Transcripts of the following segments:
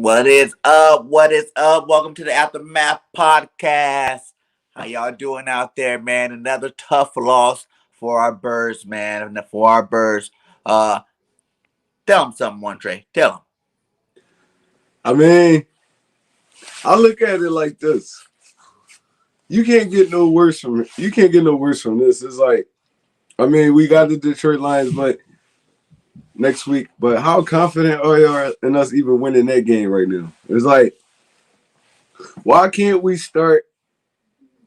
What is up? What is up? Welcome to the Aftermath Podcast. How y'all doing out there, man? Another tough loss for our birds, man. And for our birds. Uh, Tell them something, one Trey. Tell them. I mean, I look at it like this. You can't get no worse from it. You can't get no worse from this. It's like, I mean, we got the Detroit Lions, but next week. But how confident are you in us even winning that game right now? It's like, why can't we start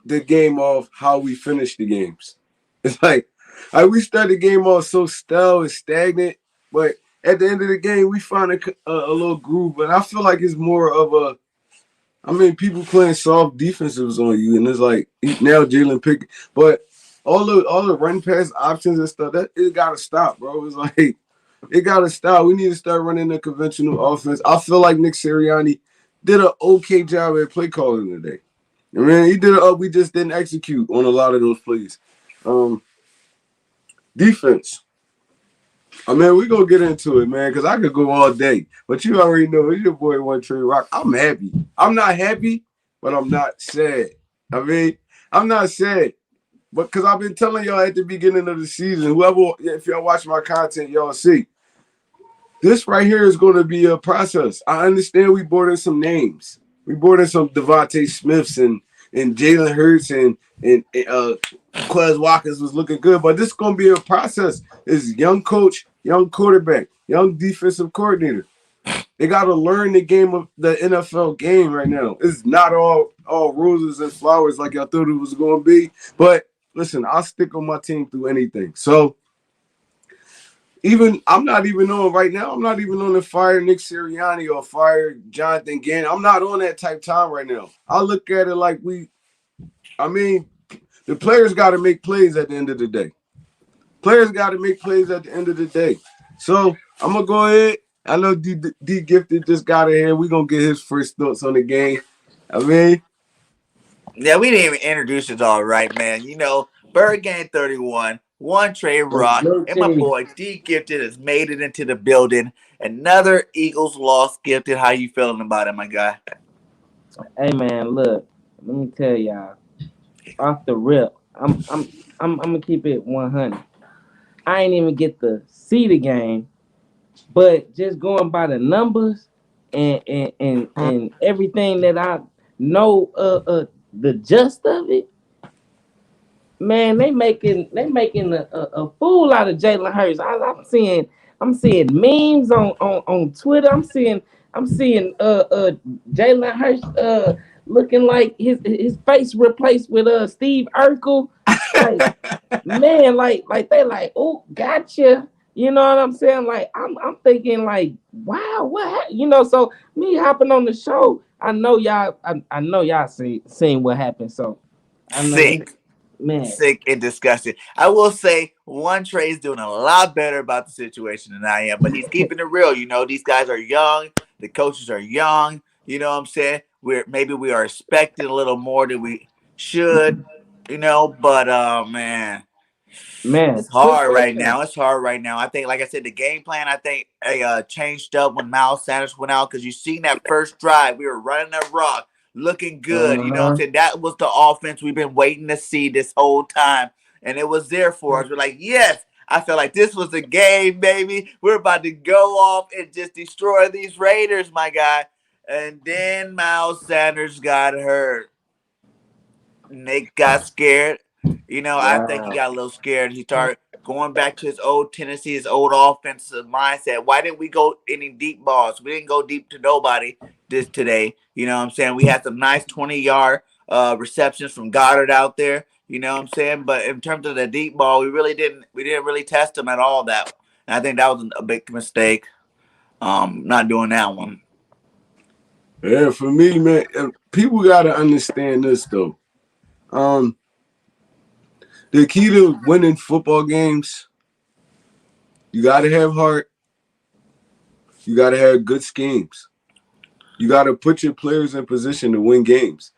the game off how we finish the games? It's like we start the game off so stale and stagnant, but at the end of the game, we find a little groove. But I feel like it's more of a, I mean, people playing soft defensives on you, and it's like now Jalen Pickett, but all the run pass options and stuff, that it gotta stop, bro. It's like it gotta stop. We need to start running the conventional offense. I feel like Nick Sirianni did an okay job at play calling today. I mean, he did it. We just didn't execute on a lot of those plays. Defense. I mean, we gonna get into it, man, because I could go all day. But you already know it's your boy One Trey Rock. I'm happy. I'm not happy, but I'm not sad. I mean, I'm not sad. But because I've been telling y'all at the beginning of the season, if y'all watch my content, y'all see. This right here is going to be a process. I understand we brought in some names. We brought in some Devontae Smiths and Jalen Hurts and Quez Watkins was looking good, but this is going to be a process. It's young coach, young quarterback, young defensive coordinator. They got to learn the game of the NFL game right now. It's not all roses and flowers like y'all thought it was going to be. But listen, I'll stick on my team through anything. So I'm not even on right now. I'm not even on the fire Nick Sirianni or fire Jonathan Gannon. I'm not on that type time right now. I look at it like the players got to make plays at the end of the day. Players got to make plays at the end of the day. So I'm going to go ahead. I know D Gifted just got in here. We're going to get his first thoughts on the game. I mean. Yeah, we didn't even introduce it all right, man. You know, BIRDGANG 31, One Trey Rock, and my boy D Gifted has made it into the building. Another Eagles loss. Gifted, how you feeling about it, my guy? Hey man, look, let me tell y'all. Off the rip, I'm gonna keep it 100. I ain't even get to see the game, but just going by the numbers and everything that I know, the gist of it, man, they making a fool out of Jalen Hurts. I'm seeing memes on Twitter. I'm seeing Jalen Hurts looking like his face replaced with Steve Urkel. Like, man, like they like, oh, gotcha. You know what I'm saying? Like I'm thinking like, wow, what so me hopping on the show, I know y'all seen what happened. So I know Sick. Man. Sick and disgusted. I will say One Trey's doing a lot better about the situation than I am, but he's keeping it real. You know, these guys are young, the coaches are young. You know what I'm saying? We are expecting a little more than we should, but man, it's hard right now. It's hard right now. I think, like I said, the game plan changed up when Miles Sanders went out, because you seen that first drive, we were running that rock, looking good. You know what I'm saying? That was the offense we've been waiting to see this whole time, and it was there for us. We're like, yes. I felt like this was the game, baby. We're about to go off and just destroy these Raiders, my guy. And then Miles Sanders got hurt. Nick got scared. Wow. I think he got a little scared. He started going back to his old Tennessee, his old offensive mindset. Why didn't we go any deep balls? We didn't go deep to nobody today. You know what I'm saying? We had some nice 20-yard receptions from Goddard out there. You know what I'm saying? But in terms of the deep ball, we didn't really test him at all. And I think that was a big mistake. Not doing that one. Yeah, for me, man, people gotta understand this though. The key to winning football games, you gotta have heart. You gotta have good schemes. You gotta put your players in position to win games.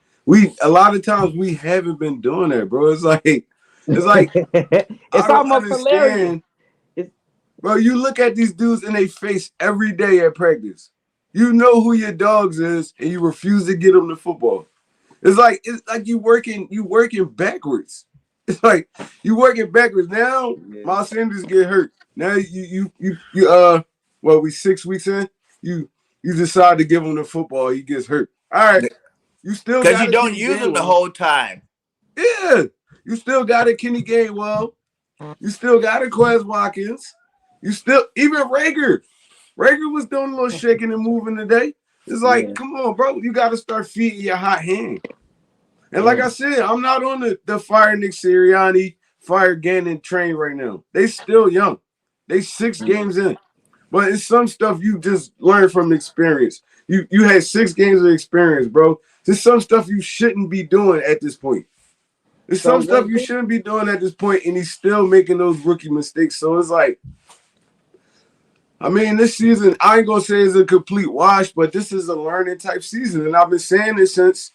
A lot of times we haven't been doing that, bro. It's like it's almost hilarious. Bro, you look at these dudes in their face every day at practice. You know who your dogs is, and you refuse to get them the football. It's like you working backwards. It's like you working backwards. Now Yeah. Miles Sanders get hurt. Now you well, we 6 weeks in. You decide to give him the football. He gets hurt. All right. You still Because you got a don't Kenny use them the Gainwell. whole time. Yeah. You still got a Kenny Gainwell. You still got a Quez Watkins. You still even Rager. Rager was doing a little shaking and moving today. It's like, Yeah. come on, bro. You got to start feeding your hot hand. And like I said, I'm not on the fire Nick Sirianni, fire Gannon train right now. They still young. They 6 games in. But it's some stuff you just learn from experience. You had 6 games of experience, bro. There's some stuff you shouldn't be doing at this point. There's So some stuff what you shouldn't be doing at this point, and he's still making those rookie mistakes. So it's like, I mean, this season, I ain't gonna say it's a complete wash, but this is a learning type season. And I've been saying this since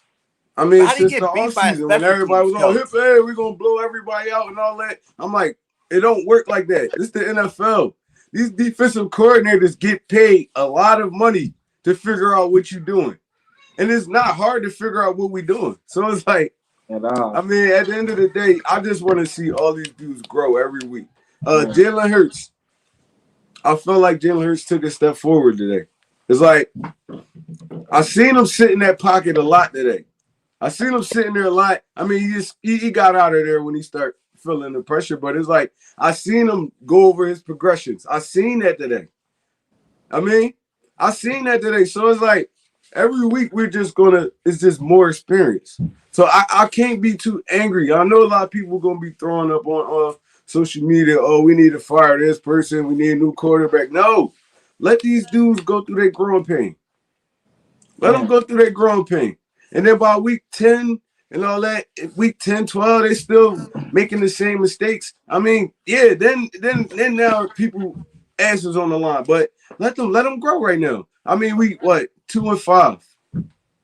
But how do you since the get beat by a offseason, when special everybody teams was all coach? hip, hey, we're gonna blow everybody out and all that. I'm like, it don't work like that. This the NFL. These defensive coordinators get paid a lot of money to figure out what you're doing. And it's not hard to figure out what we're doing. So it's like, at all? I mean, at the end of the day, I just want to see all these dudes grow every week. Yeah. Jalen Hurts. I feel like Jalen Hurts took a step forward today. It's like I seen him sit in that pocket a lot today. I seen him sitting there a lot. I mean, he got out of there when he started feeling the pressure, but it's like I seen him go over his progressions. I seen that today. I seen that today. So it's like every week it's just more experience. So I can't be too angry. I know a lot of people gonna be throwing up on social media, oh, we need to fire this person, we need a new quarterback. No, let these dudes go through their growing pain. Let them go through their growing pain. And then by week 10 and all that, week 10, 12, they still making the same mistakes. I mean, yeah, then now people asses on the line. But let them grow right now. I mean, we 2-5.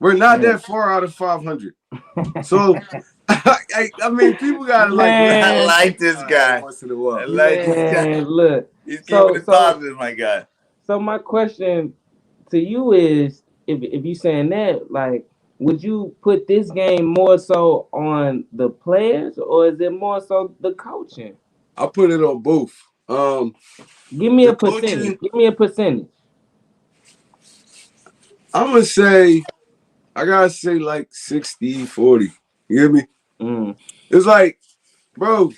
We're not that far out of 500. So I mean, people gotta I Man. like this guy. once in a while. I like this guy. Man, look. He's keeping it So positive, my guy. so my question to you is, if you saying that, like, would you put this game more so on the players, or is it more so the coaching? I put it on both. Give me The a percentage. coaching- Give me a percentage. I'm gonna say, I gotta say like 60-40. You hear me? Mm. It's like, bro,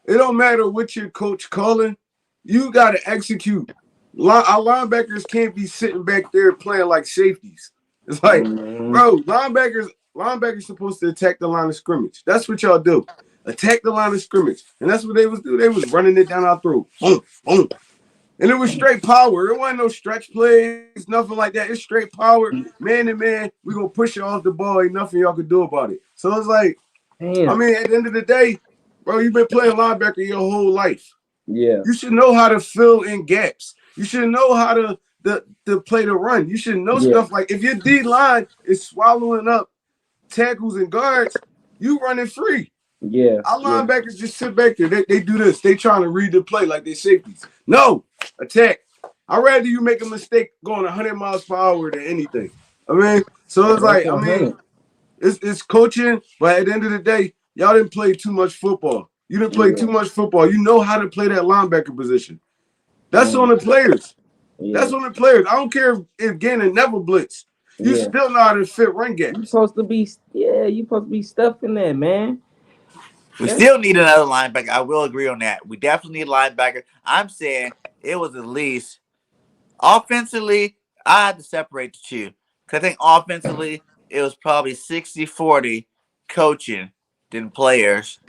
it don't matter what your coach calling, you gotta execute. Our linebackers can't be sitting back there playing like safeties. It's like, bro, linebackers supposed to attack the line of scrimmage. That's what y'all do. Attack the line of scrimmage. And that's what they was doing. They was running it down our throat. Boom, boom. And it was straight power. It wasn't no stretch plays, nothing like that. It's straight power. Man to man, we gonna push you off the ball. Ain't nothing y'all could do about it. So it's like, Damn. I mean, at the end of the day, bro, you've been playing linebacker your whole life. Yeah. You should know how to fill in gaps. You should know how to play the run. You should know stuff like if your D line is swallowing up tackles and guards, you running free. Yeah. Our linebackers just sit back there. They do this. They trying to read the play like they safeties. No, attack. I'd rather you make a mistake going 100 miles per hour than anything. I mean, so it's like, I mean, it's coaching, but at the end of the day, y'all didn't play too much football. You didn't play too much football. You know how to play that linebacker position. That's on the players. That's on the players. I don't care if Gannon never blitz. You still know how to fit run gaps. You supposed to be stuffing that, man. We still need another linebacker. I will agree on that. We definitely need a linebacker. I'm saying it was at least offensively, I had to separate the two. Because I think offensively, it was probably 60-40 coaching than players.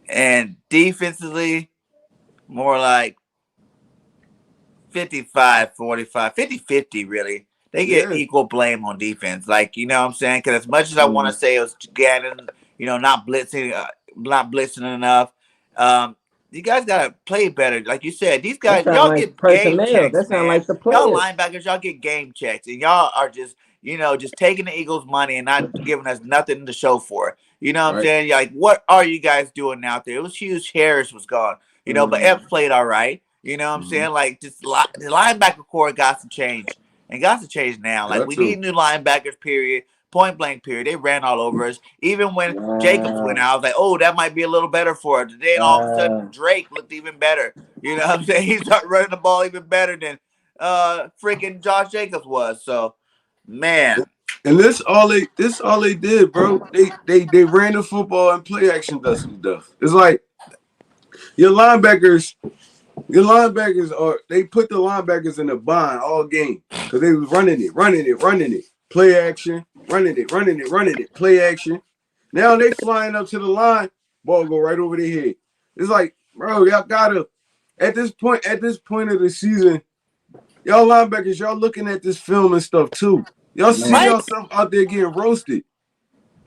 And defensively, more like 55-45, 50-50 really. They get equal blame on defense. Like, you know what I'm saying? Because as much as I want to say it was Gannon, not blitzing enough. You guys gotta play better. Like you said, these guys, y'all like get personnel. game checks. That sound man. like the players. Y'all linebackers, y'all get game checks, and y'all are just, just taking the Eagles' money and not giving us nothing to show for it. You know what I'm saying? Like, what are you guys doing out there? It was huge. Harris was gone. But Epps played all right. You know what I'm saying? Like, just the linebacker core got some change. and got to change now. Like, Got we to. need new linebackers, period. Point blank, period. They ran all over us. Even when Jacobs went out, I was like, oh, that might be a little better for us. Then all of a sudden, Drake looked even better. You know what I'm saying? He started running the ball even better than freaking Josh Jacobs was. So, man. And this all they did, bro. They ran the football and play action dust to death. It's like your linebackers are they put the linebackers in a bind all game because they was running it, play action, running it, play action. Now they flying up to the line, ball go right over their head. It's like, bro, y'all gotta at this point of the season, y'all linebackers, y'all looking at this film and stuff too. Y'all see yourself out there getting roasted.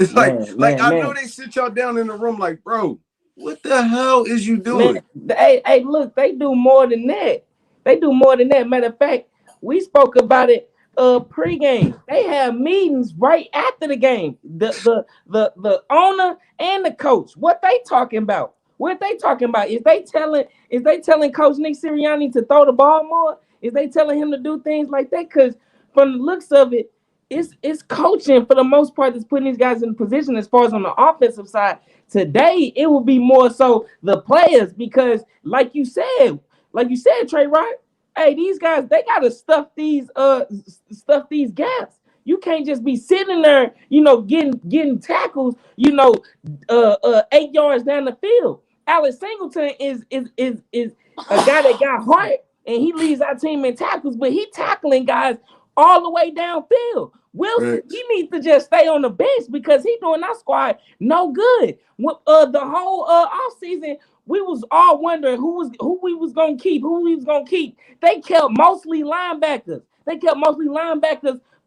It's like I know they sit y'all down in the room like, bro, what the hell is you doing? Man, hey, look, they do more than that. Matter of fact, we spoke about it pregame. They have meetings right after the game. The owner and the coach. What they talking about? Is they telling Coach Nick Sirianni to throw the ball more? Is they telling him to do things like that? Because from the looks of it, it's coaching for the most part that's putting these guys in position as far as on the offensive side. Today, it will be more so the players because, like you said, Trey, right? Hey, these guys, they gotta stuff these gaps. You can't just be sitting there, getting tackles, 8 yards down the field. Alex Singleton is a guy that got heart and he leads our team in tackles, but he tackling guys all the way downfield. Wilson, he needs to just stay on the bench because he doing our squad no good. The whole offseason, we was all wondering who we was gonna keep. They kept mostly linebackers.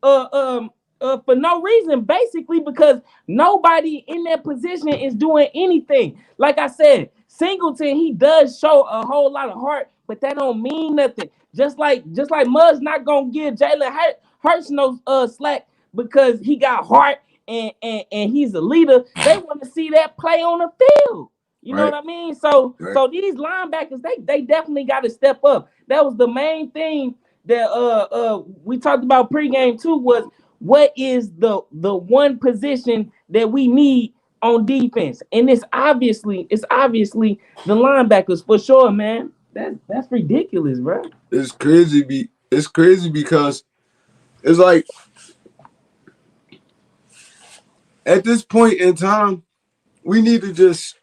For no reason, basically because nobody in that position is doing anything. Like I said, Singleton, he does show a whole lot of heart, but that don't mean nothing. Just like Mud's not gonna give Jalen Hurts no slack because he got heart and he's a leader. They want to see that play on the field. You know what I mean? So these linebackers, they definitely got to step up. That was the main thing that we talked about pregame too, was what is the one position that we need on defense? And it's obviously the linebackers for sure, man. That's ridiculous, bro. It's crazy. It's crazy because it's like at this point in time, we need to just,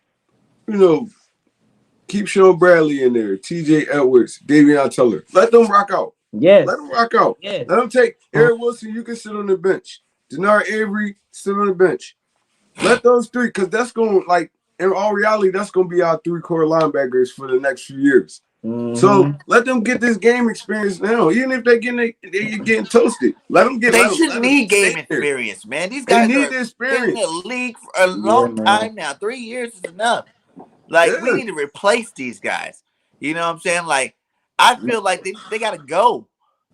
keep Sean Bradley in there, TJ Edwards, Davion Teller. Let them rock out. Yes. Let them rock out. Yes. Let them take Eric Wilson. You can sit on the bench. Denard Avery, sit on the bench. Let those three, because that's going to, in all reality, that's going to be our 3 core linebackers for the next few years. Mm-hmm. So let them get this game experience now. Even if they're getting toasted, let them get. They should need game experience, man. These guys need the experience. In the league for a long time now. 3 years is enough. We need to replace these guys. You know what I'm saying? I feel like they got to go.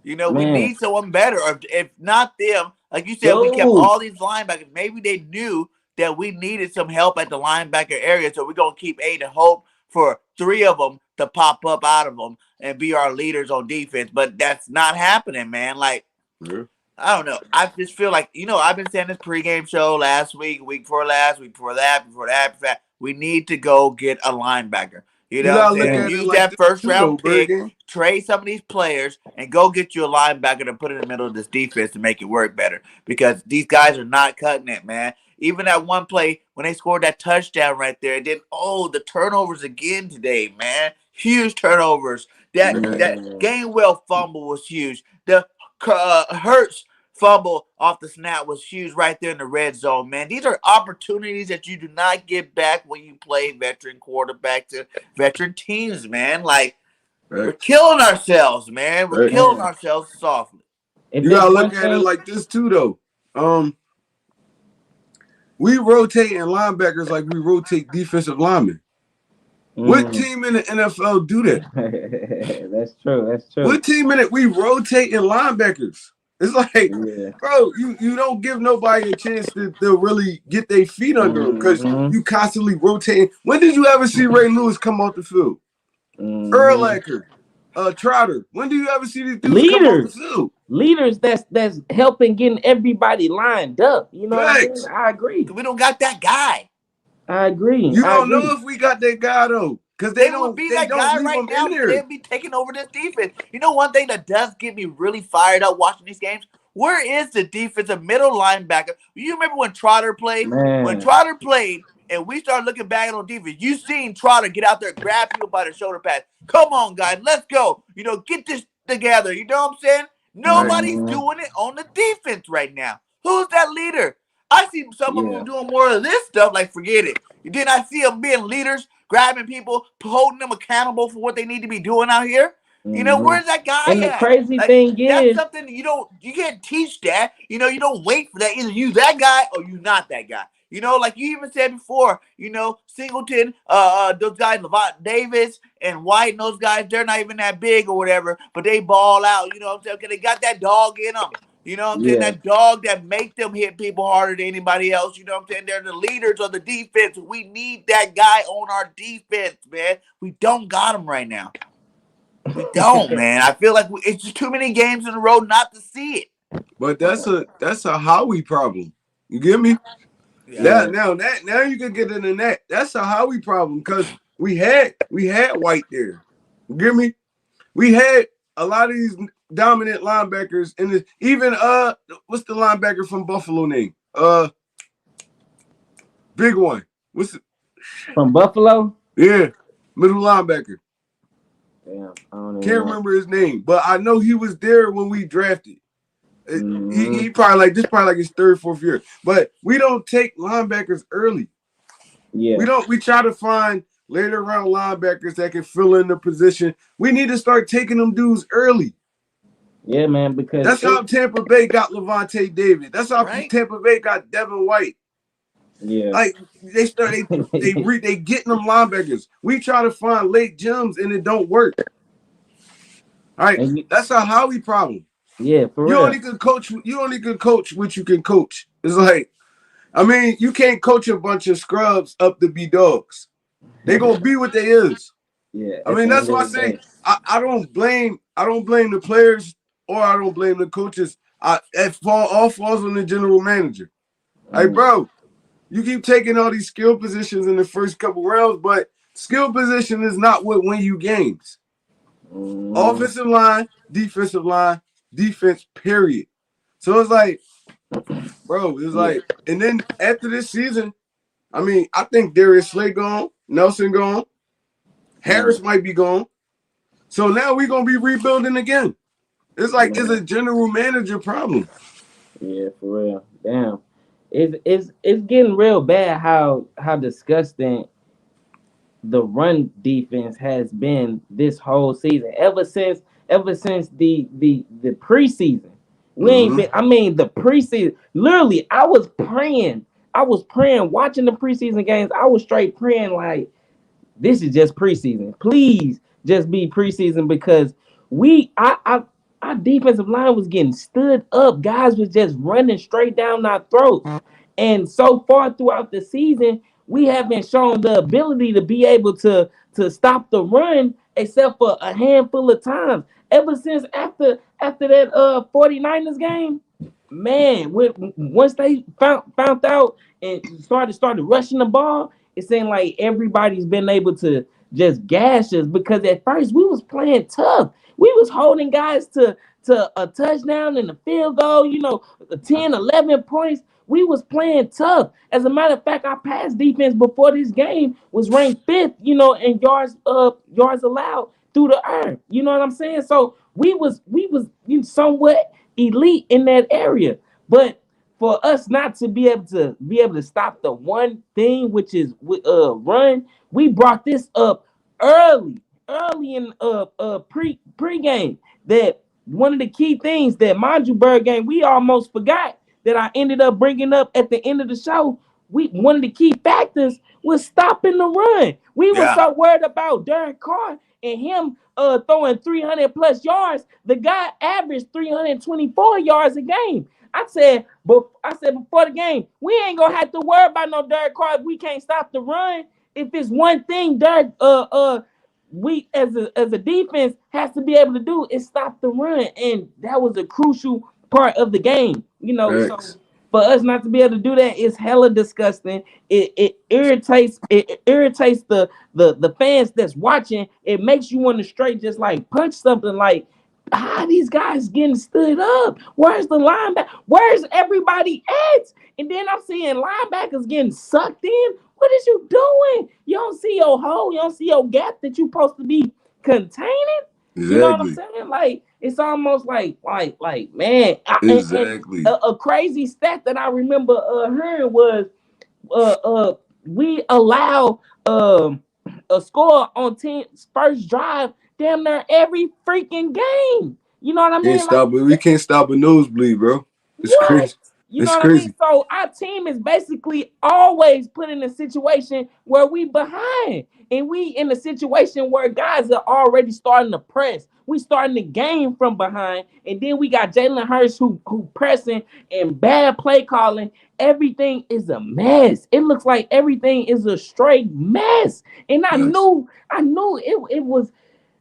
We need someone better. Or if not them, like you said, we kept all these linebackers. Maybe they knew that we needed some help at the linebacker area, so we're going to keep Aiden Hope for 3 of them to pop up out of them and be our leaders on defense. But that's not happening, man. I don't know. I just feel like, I've been saying this pregame show last week, week before last, week before that. We need to go get a linebacker. You know what I'm saying? Use that first round pick, trade some of these players, and go get you a linebacker to put in the middle of this defense to make it work better. Because these guys are not cutting it, man. Even that one play when they scored that touchdown right there, and then the turnovers again today, man. Huge turnovers. That Gainwell fumble was huge. The Hurts fumble off the snap was huge right there in the red zone, man. These are opportunities that you do not get back when you play veteran quarterback to veteran teams, man. We're killing ourselves, man. We're killing ourselves softly. You gotta look at it like this too, though. We rotate in linebackers like we rotate defensive linemen. What team in the NFL do that? That's true. What team in it we rotate in linebackers? It's bro, you don't give nobody a chance to really get their feet under them because you constantly rotating. When did you ever see Ray Lewis come off the field? Urlacher, Trotter. When do you ever see these dudes come off the field? leaders that's helping getting everybody lined up. You know what I mean? Facts. I agree. We don't got that guy. I agree. You I don't agree. know if we got that guy though, because They would be they that don't guy leave right him in now, man. there. They'd be taking over this defense. You know, one thing that does get me really fired up watching these games? Where is the defensive middle linebacker? You remember when Trotter played? When Man. Trotter played and we started looking back on defense, you seen Trotter get out there, grab people by the shoulder pads. Come on, guys, let's go. You know, get this together. You know what I'm saying? Facts. Nobody's doing it on the defense right now. Who's that leader? I see some of Yeah. them doing more of this stuff, like forget it. Then I see them being leaders, grabbing people, holding them accountable for what they need to be doing out here. You know, Hmm. where's that guy And the at? crazy Like, thing that's is, something you can't teach that. You know, you don't wait for that. Either you that guy or you not that guy. You know, like you even said before, you know, Singleton, those guys, Levant Davis and White, and those guys, they're not even that big or whatever, but they ball out. You know what I'm saying? Okay, they got that dog in them. You know what I'm saying? yeah, That dog that make them hit people harder than anybody else. You know what I'm saying? They're the leaders of the defense. We need that guy on our defense, man. We don't got him right now. We don't, man. I feel like it's just too many games in a row not to see it. But that's a Howie problem. You get me? Yeah. yeah, Now you can get into that. That's a Howie problem because we had White there. You get me? We had a lot of these dominant linebackers in this. Even what's the linebacker from Buffalo name? Big one. What's the, from Buffalo. yeah, middle linebacker. Yeah, I don't even Can't know. remember his name, but I know he was there when we drafted. Hmm. He probably like this probably like his third, fourth year. But we don't take linebackers early. Yeah, We try to find later round linebackers that can fill in the position. We need to start taking them dudes early. yeah, man. Because That's how Tampa Bay got Levante David. That's how Right? Tampa Bay got Devin White. yeah, Like they getting them linebackers. We try to find late gems and it don't work. All right, and you, that's a Howie problem. yeah, for You real. only can coach. You only can coach what you can coach. It's like, I mean, you can't coach a bunch of scrubs up to be dogs. They gonna be what they is. Yeah, I at mean, the that's end why I of the say day. I don't blame the players or I don't blame the coaches. All falls on the general manager. Hey, Mm, bro, you keep taking all these skill positions in the first couple rounds, but skill position is not what win you games. mm, Offensive line, defense, period. So it's like, bro, it's yeah, like, and then after this season, I mean, I think Darius Slay gone, Nelson gone, yeah, Harris might be gone. So now we're gonna be rebuilding again. It's like it's a man. general manager problem. Yeah, for real. Damn. It's getting real bad how disgusting the run defense has been this whole season. Ever since the preseason. We ain't Mm-hmm. been, I mean the preseason. Literally, I was praying watching the preseason games. I was straight praying like this is just preseason. Please just be preseason because our defensive line was getting stood up. Guys was just running straight down our throats. And so far throughout the season, we haven't shown the ability to be able to stop the run except for a handful of times. Ever since after that 49ers game, man, once they found out and started rushing the ball, it seemed like everybody's been able to just gash us because at first we was playing tough. We was holding guys to a touchdown and a field goal, 10, 11 points. We was playing tough. As a matter of fact, our pass defense before this game was ranked fifth, in yards allowed through the air. You know what I'm saying? So we was somewhat elite in that area. But for us not to be able to stop the one thing, which is run, we brought this up early in pregame. That one of the key things that, mind you, Bird Gang, we almost forgot that I ended up bringing up at the end of the show. One of the key factors was stopping the run. We were Yeah. so worried about Derek Carr and him throwing 300 plus yards. The guy averaged 324 yards a game. I said before the game, we ain't gonna have to worry about no Derek Carr if we can't stop the run. If it's one thing, Derek we as a defense has to be able to do is stop the run, and that was a crucial part of the game. So Facts. for us not to be able to do that is hella disgusting. It irritates the fans that's watching. It makes you want to straight just like punch something like. How these guys getting stood up? Where's the linebacker? Where's everybody at? And then I'm seeing linebackers getting sucked in. What is you doing? You don't see your hole. You don't see your gap that you supposed to be containing. You know what I'm Exactly. saying? Like it's almost like man. Exactly. A crazy stat that I remember hearing was we allow a score on team's first drive damn near every freaking game. You know what I Can't mean? Like stop it. We can't stop a nosebleed, bro. It's what? crazy. You know It's what I mean? crazy. So our team is basically always put in a situation where we behind. And we in a situation where guys are already starting to press. We starting the game from behind. And then we got Jalen Hurts who pressing and bad play calling. Everything is a mess. It looks like everything is a straight mess. And I Yes. knew it was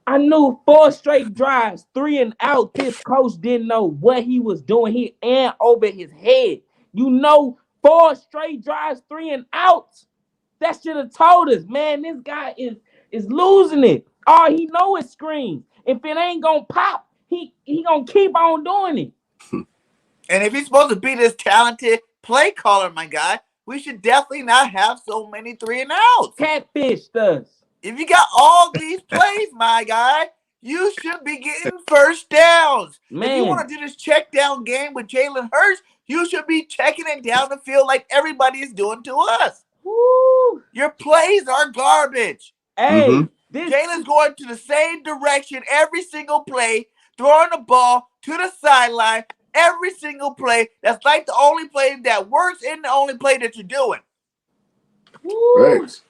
I knew 4 straight drives, 3 and out. This coach didn't know what he was doing. He and over his head. 4 straight drives, 3 and outs. That should have told us, man. This guy is losing it. All he know is scream. If it ain't gonna pop, he gonna keep on doing it. And if he's supposed to be this talented play caller, my guy, we should definitely not have so many 3 and outs. Catfish does. If you got all these plays, my guy, you should be getting first downs. If you want Man. to do this check down game with Jalen Hurts, you should be checking it down the field like everybody is doing to us. Woo. Your plays are garbage. Mm-hmm. Hey, this Jalen's going to the same direction every single play, throwing the ball to the sideline every single play. That's like the only play that works and the only play that you're doing. woo, Facts.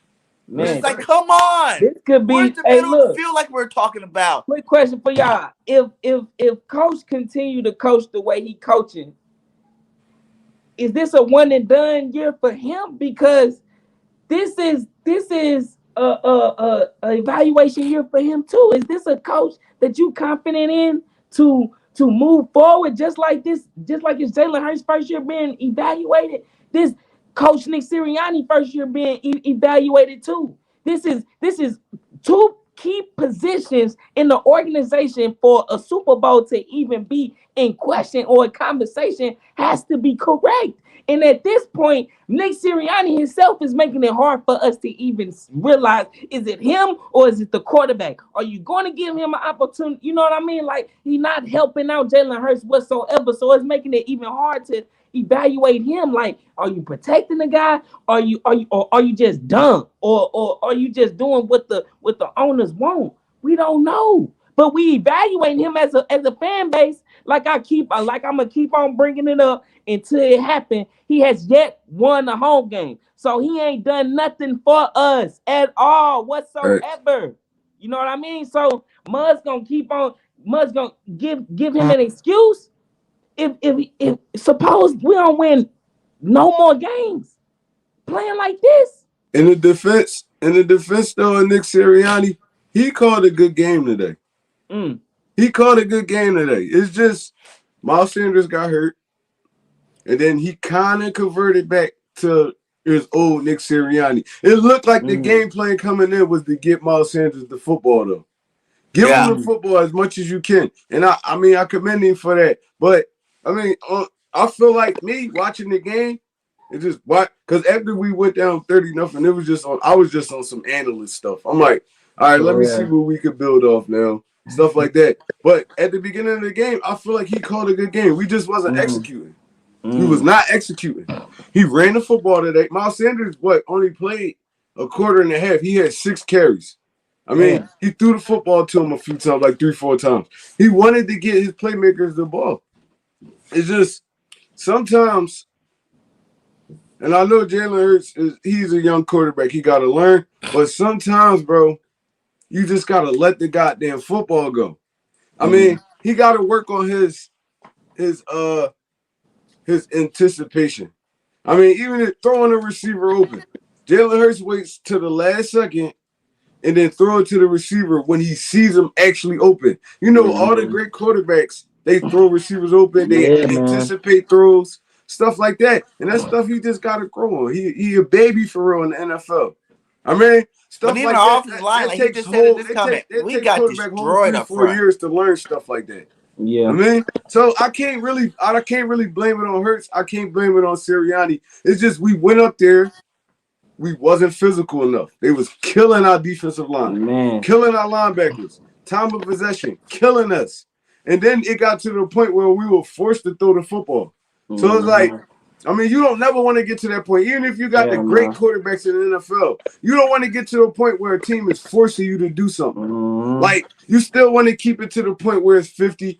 That's It's man. like, facts. come on. This could Where's be. the Hey, middle of the look. field like we're talking about? Quick question for y'all: If Coach continue to coach the way he coaching, is this a one and done year for him? Because this is a evaluation year for him too. Is this a coach that you confident in to move forward just like this? Just like it's Jalen Hurts' first year being evaluated. This Coach Nick Sirianni first year being evaluated too. This is two key positions in the organization for a Super Bowl to even be in question or a conversation has to be correct. And at this point, Nick Sirianni himself is making it hard for us to even realize, is it him or is it the quarterback? Are you going to give him an opportunity? You know what I mean? Like, he's not helping out Jalen Hurts whatsoever. So it's making it even hard to evaluate him. Like, are you protecting the guy? Are you just dumb? Or are you just doing what the owners want? We don't know. But we evaluate him as a fan base. I'm gonna keep on bringing it up until it happened. He has yet won a home game, so he ain't done nothing for us at all Facts. whatsoever. You know what I mean? So Mud's gonna keep on. Mud's gonna give him an excuse. If suppose we don't win no more games playing like this. In the defense though, of Nick Sirianni, he called a good game today. Mm. He called a good game today. It's just Miles Sanders got hurt, and then he kind of converted back to his old Nick Sirianni. It looked like the game plan coming in was to get Miles Sanders the football though. Give him the football as much as you can, and I mean I commend him for that. But I mean I feel like me watching the game. It just what because after we went down 30-0, it was just on. I was just on some analyst stuff. I'm like, all right, let me see what we could build off now, stuff like that. But at the beginning of the game, I feel like he called a good game. We just wasn't executing. He was not executing. He ran the football today. Miles Sanders only played a quarter and a half. He had 6 carries. I mean, he threw the football to him a few times, like 3-4 times. He wanted to get his playmakers the ball. It's just sometimes. And I know Jalen Hurts he's a young quarterback. He got to learn. But sometimes, bro, you just got to let the goddamn football go. I mean, he got to work on his anticipation. I mean, even throwing a receiver open. Jalen Hurts waits to the last second and then throw it to the receiver when he sees him actually open. You know, all the great quarterbacks, they throw receivers open, they Yeah, man. anticipate throws, stuff like that. And that stuff he just got to grow on. He a baby for real in the NFL. I mean, But stuff even like our that, offensive that, line, that like he takes just said at whole, this comment, it we takes got quarterback whole destroyed up 3-4 front. years to learn stuff like that. Yeah. I mean, so I can't really blame it on Hurts. I can't blame it on Sirianni. It's just we went up there, we wasn't physical enough. They was killing our defensive line, Man. killing our linebackers, time of possession, killing us. And then it got to the point where we were forced to throw the football. So it's like, I mean, you don't never want to get to that point. Even if you got the great quarterbacks in the NFL, you don't want to get to a point where a team is forcing you to do something. Like, you still want to keep it to the point where it's 50-50.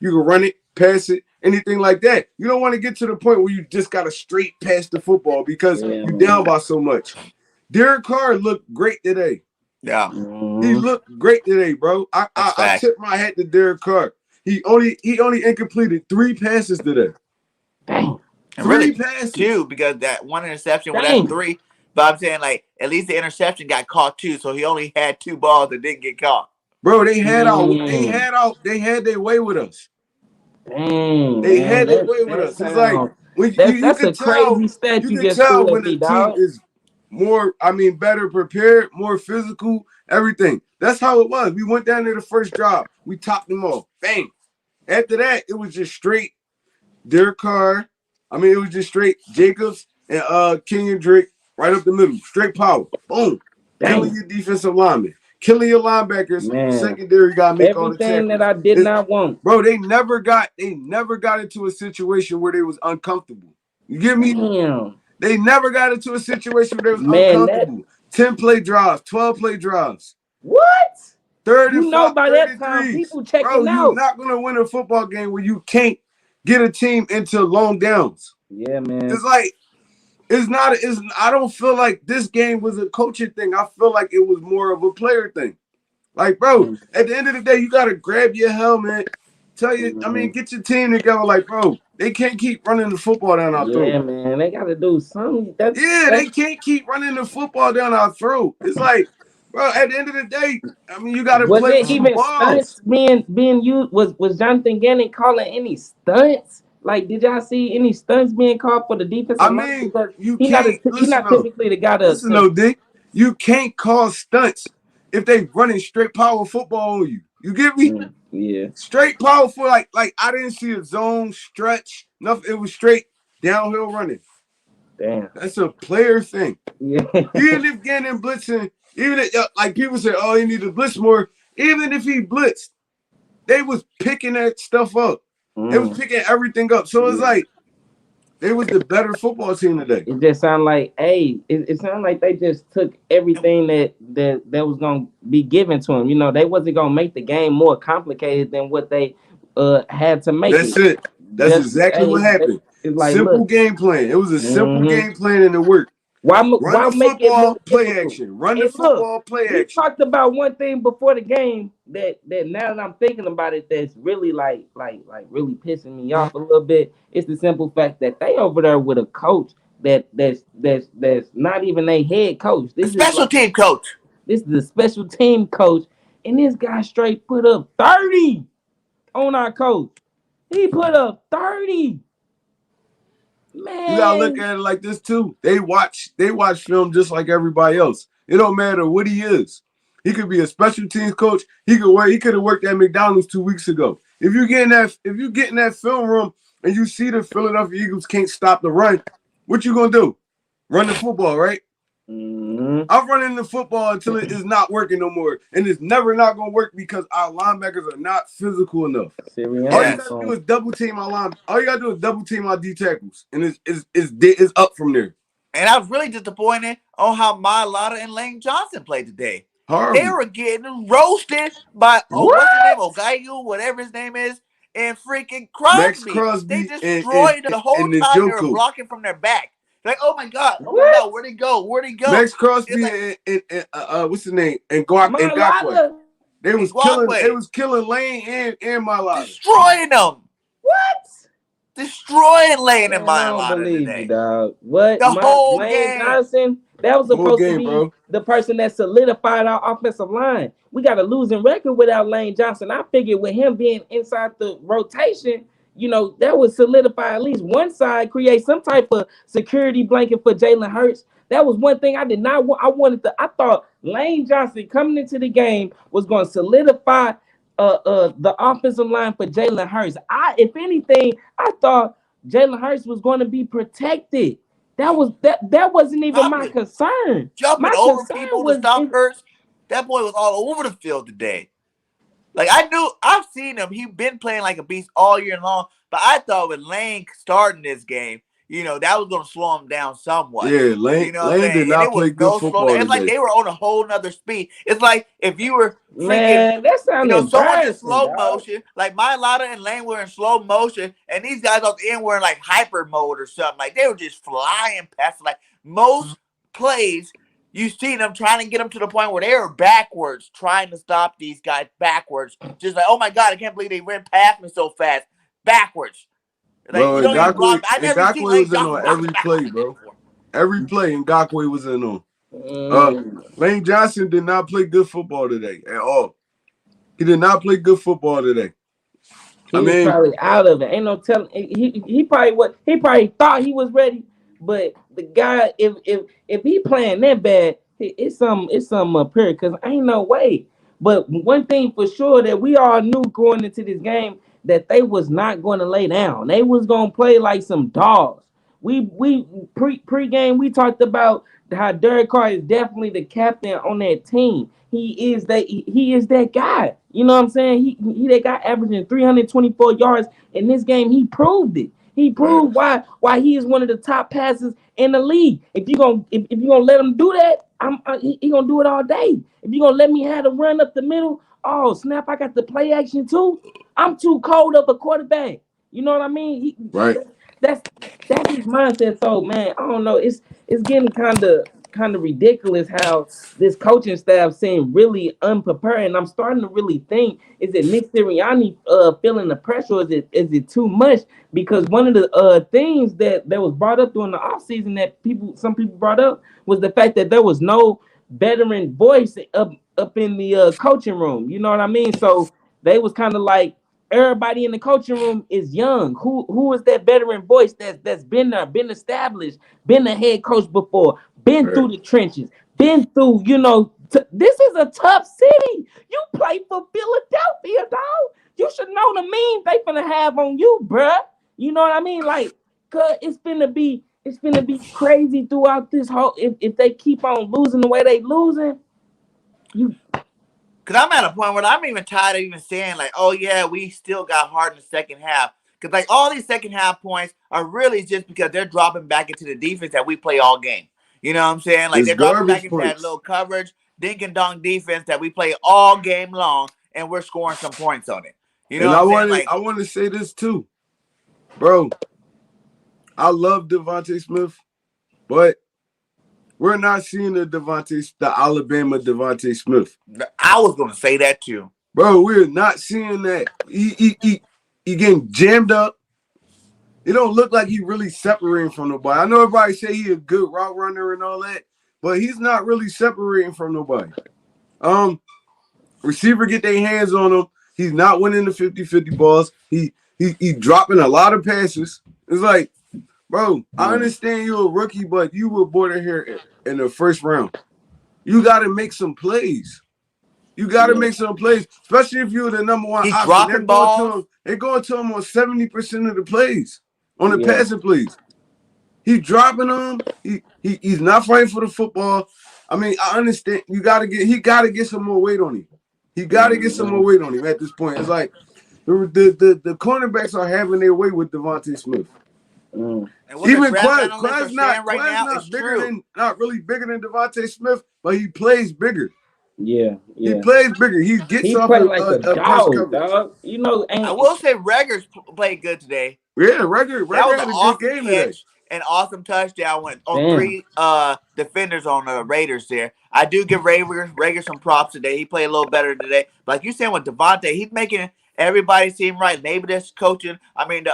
You can run it, pass it, anything like that. You don't want to get to the point where you just got to straight pass the football because you're down by so much. Derek Carr looked great today. Yeah. He looked great today, bro. I tip my hat to Derek Carr. He only incompleted 3 passes today. Dang. And really, passes. 2, because that one interception, well, that's 3. But I'm saying, like, at least the interception got caught too, so he only had 2 balls that didn't get caught. Bro, they had their way with us. Dang, they had their way with us. It's like when you can tell, crazy stat you can tell when the team is more, better prepared, more physical, everything. That's how it was. We went down there the first drive. We topped them off. Bang. After that, it was just straight Derek Carr. It was just straight Jacobs and Kenyon Drake right up the middle. Straight power. Boom. Killing your defensive linemen. Killing your linebackers. Man. Secondary got to make all the tackles. Everything that I did not want. Bro, they never got into a situation where they was uncomfortable. You get me? Damn. They never got into a situation where they was uncomfortable. 10-play drives, 12-play drives. What? 30, you know, by 33s. that time, people checking out. You're not going to win a football game where you can't get a team into long downs. Yeah, man. It's like, I don't feel like this game was a coaching thing. I feel like it was more of a player thing. Like, bro, at the end of the day, you got to grab your helmet. Get your team together. Like, bro, they can't keep running the football down our throat. Yeah, man, they got to do something. They can't keep running the football down our throat. It's like, bro, at the end of the day, you got to play with some balls. Stunts being used? Was Jonathan Gannon calling any stunts? Like, did y'all see any stunts being called for the defense? He's not typically the guy to listen. No, Dick, you can't call stunts if they running straight power football on you. You get me? Yeah. Straight power for like I didn't see a zone stretch. Nothing. It was straight downhill running. Damn. That's a player thing. Yeah. Even if Gannon blitzing, even if, like people say, oh, he need to blitz more. Even if he blitzed, they was picking that stuff up. They was picking everything up. So it's like they was the better football team today. It just sounded like, it sounded like they just took everything that was gonna be given to them. You know, they wasn't gonna make the game more complicated than what they had to make. That's it. That's exactly what happened. It's like simple game plan. It was a simple game plan and it worked. Run the football, play action. Run the football, play action. We talked about one thing before the game that now that I'm thinking about it, that's really like really pissing me off a little bit. It's the simple fact that they over there with a coach that's not even a head coach. This is special team coach. This is the special team coach, and this guy straight put up 30 on our coach. He put up 30. Man. You gotta look at it like this too. They watch film just like everybody else. It don't matter what he is. He could be a special teams coach. He could have worked at McDonald's 2 weeks ago. If you get in that film room and you see the Philadelphia Eagles can't stop the run, what you gonna do? Run the football, right? I'm running the football until it is not working no more, and it's never not gonna work because our linebackers are not physical enough. All you gotta do is double team our line. All you gotta do is double team our D tackles, and it's up from there. And I was really disappointed on how Mcleod and Lane Johnson played today. Horrible. They were getting roasted by what's his name, Ogayu, whatever his name is, and freaking Crosby. Max Crosby. They destroyed the whole time they were blocking from their back. Like, oh my god, where'd he go? Max Crosby and what's his name? And Ngakwe. They was killing Lane and Mcleod. Destroying them. What? Destroying Lane and Mcleod I don't believe today. you, dog. What? The whole Lane game. Johnson That was Whole supposed to game, be bro. the person that solidified our offensive line. We got a losing record without Lane Johnson. I figured with him being inside the rotation, that would solidify at least one side, create some type of security blanket for Jalen Hurts. That was one thing I did not want. I thought Lane Johnson coming into the game was going to solidify the offensive line for Jalen Hurts. If anything, I thought Jalen Hurts was going to be protected. That wasn't even my Probably concern. jumping My over concern people to was stop Hurts. That boy was all over the field today. Like I've seen him. He's been playing like a beast all year long. But I thought with Lane starting this game, that was going to slow him down somewhat. Yeah, You know what I'm Lane did saying? And not it was play good no slow down. football It's like today. they were on a whole nother speed. It's like if you were freaking, man, that sounded someone in embarrassing, slow dog. motion, like Mylata and Lane were in slow motion, and these guys off the end were in like hyper mode or something. Like they were just flying past. Like most plays, you see them trying to get them to the point where they were backwards, trying to stop these guys backwards. Just like, oh my God, I can't believe they ran past me so fast. Backwards. Like, you Bro, don't even block. Ngakwe, I never seen Ngakwe Lane was in Johnson on blocking every backwards play, like that bro. before. Every play Ngakwe was in on. Mm. Lane Johnson did not play good football today at all. He did not play good football today. He I was mean, probably out of it. Ain't no telling. He probably thought he was ready, but the guy, if he playing that bad, it's some up here because ain't no way. But one thing for sure that we all knew going into this game that they was not going to lay down. They was going to play like some dogs. We pre-game we talked about how Derek Carr is definitely the captain on that team. He is that guy. You know what I'm saying? He that guy averaging 324 yards in this game. He proved it. He right, proved why he is one of the top passers in the league. If you gonna let him do that, he gonna do it all day. If you gonna let me have the run up the middle, oh snap! I got the play action too. I'm too cold of a quarterback. You know what I mean? right. That's that's his mindset. So man, I don't know. It's getting kind of ridiculous how this coaching staff seem really unprepared. And I'm starting to really think, is it Nick Sirianni feeling the pressure? Or is it too much? Because one of the things that was brought up during the offseason that some people brought up was the fact that there was no veteran voice up in the coaching room. You know what I mean? So they was kind of like everybody in the coaching room is young. Who is that veteran voice that's been there, been established, been a head coach before, been Right. through the trenches, been through, this is a tough city. You play for Philadelphia, dog. You should know the mean they finna have on you, bruh. You know what I mean? Like, cause it's finna be crazy throughout this whole. If they keep on losing the way they losing, you Because I'm at a point where I'm even tired of even saying, like, oh, yeah, we still got hard in the second half. Because, like, all these second half points are really just because they're dropping back into the defense that we play all game. You know what I'm saying? Like, It's they're dropping back garbage into that points. little coverage, dink and dunk defense that we play all game long, and we're scoring some points on it. You know And what I I'm saying? wanted Like, I want to say this too. Bro, I love Devontae Smith, but we're not seeing the Alabama Devontae Smith. I was going to say that too. Bro, we're not seeing that. He getting jammed up. It don't look like he really separating from nobody. I know everybody say he a good route runner and all that, but he's not really separating from nobody. Receiver get their hands on him. He's not winning the 50-50 balls. He dropping a lot of passes. It's like, bro, I understand you're a rookie, but you were born here in the first round. You got to make some plays. You got to yeah, make some plays, especially if you're the number one He's option. They're dropping going to balls. him. They're going to him on 70% of the plays, on the yeah. passing plays. He's dropping them. He's not fighting for the football. I mean, I understand. He got to get some more weight on him. He got to get some more weight on him at this point. It's like the cornerbacks are having their way with Devontae Smith. Mm. And what the Even draft Quez, analysts are saying right now is true. not really bigger than Devontae Smith, but he plays bigger. Yeah, He yeah. plays bigger. He gets He off played like a a press dog, coverage. dog. I Ain't will say Reggers played good today. Yeah, That Rager was an had a good awesome game today. catch and awesome touchdown on damn. three defenders on the Raiders there. I do give Rager some props today. He played a little better today. But like you saying with Devontae, he's making everybody seem right. Maybe that's coaching. I mean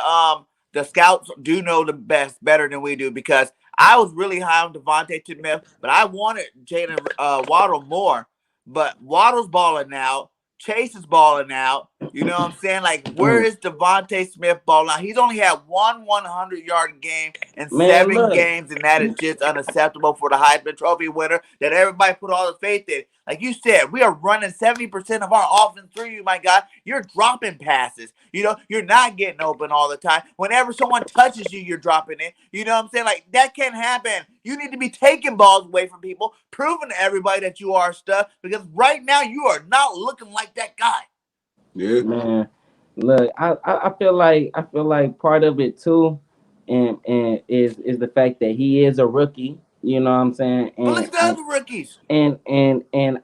the scouts do know the best better than we do because I was really high on Devontae Smith, but I wanted Jalen Waddle more. But Waddle's balling out. Chase is balling out. You know what I'm saying? Like, where is Devontae Smith balling out? He's only had one 100-yard game in Man, 7 games, and that is just unacceptable for the Heisman Trophy winner that everybody put all the faith in. Like you said, we are running 70% of our offense through you, my God. You're dropping passes. You know, you're not getting open all the time. Whenever someone touches you, you're dropping it. You know what I'm saying? Like, that can't happen. You need to be taking balls away from people, proving to everybody that you are stuff, because right now you are not looking like that guy. Yeah. man, look, I feel like part of it too, and is the fact that he is a rookie. You know what I'm saying? But look at the other rookies. And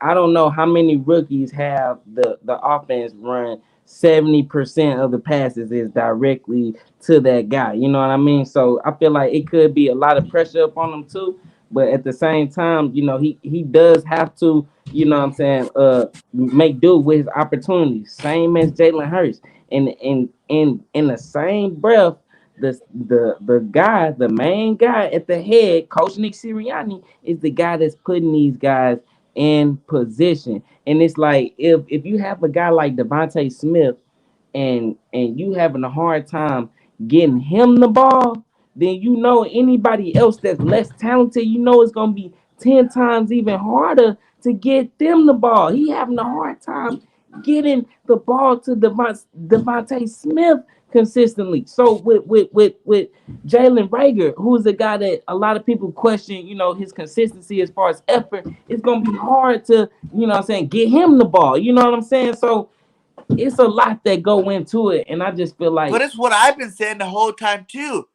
I don't know how many rookies have the offense run 70% of the passes is directly to that guy. You know what I mean? So I feel like it could be a lot of pressure upon him too. But at the same time, you know, he does have to, you know what I'm saying, make do with his opportunities. Same as Jalen Hurts. And in the same breath, the guy, the main guy at the head, Coach Nick Sirianni, is the guy that's putting these guys in position. And it's like if you have a guy like Devontae Smith and you having a hard time getting him the ball, then you know anybody else that's less talented, you know it's gonna be 10 times even harder to get them the ball. He having a hard time getting the ball to Devontae Smith consistently. So with Jalen Rager, who's a guy that a lot of people question, you know, his consistency as far as effort, it's gonna be hard to, you know what I'm saying, get him the ball. You know what I'm saying? So it's a lot that go into it, and I just feel like, But it's what I've been saying the whole time, too.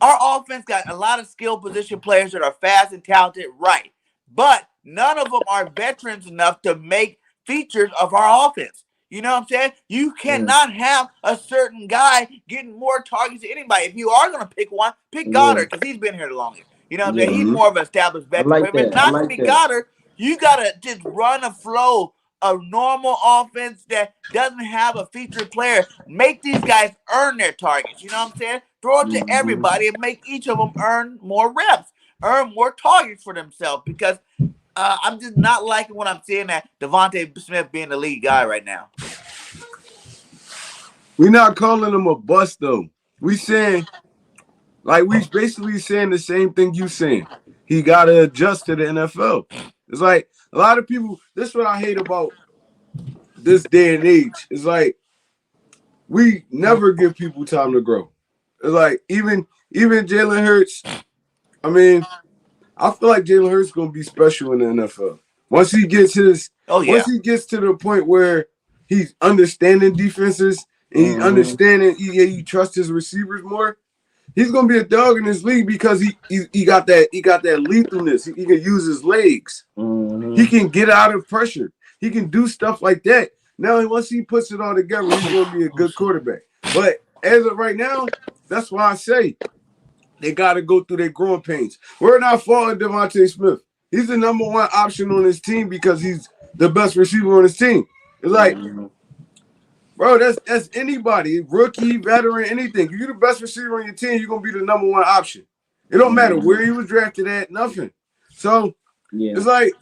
Our offense got a lot of skilled position players that are fast and talented, right? But none of them are veterans enough to make features of our offense. You know what I'm saying? You cannot have a certain guy getting more targets than anybody. If you are going to pick one, pick Goddard, because he's been here the longest. You know what I'm saying? He's more of an established I veteran. like But if it's that. I not to like be that. Goddard, you got to just run a flow, a normal offense that doesn't have a featured player. Make these guys earn their targets. You know what I'm saying? Throw it to everybody and make each of them earn more reps, earn more targets for themselves. Because I'm just not liking what I'm seeing that Devontae Smith being the lead guy right now. We're not calling him a bust though. We saying, like, we basically saying the same thing you saying. He got to adjust to the NFL. It's like a lot of people. This is what I hate about this day and age. It's like we never give people time to grow. It's like even Jalen Hurts. I mean, I feel like Jalen Hurts is gonna be special in the NFL once he gets once he gets to the point where he's understanding defenses and he's understanding he trusts his receivers more. He's gonna be a dog in this league because he got that lethalness. He can use his legs. He can get out of pressure. He can do stuff like that. Now, once he puts it all together, he's gonna be a good quarterback. But as of right now, that's why I say they got to go through their growing pains. We're not faulting Devontae Smith. He's the number one option on his team because he's the best receiver on his team. It's like, bro, that's anybody, rookie, veteran, anything. If you're the best receiver on your team, you're gonna be the number one option. It don't matter where he was drafted at, nothing. So it's like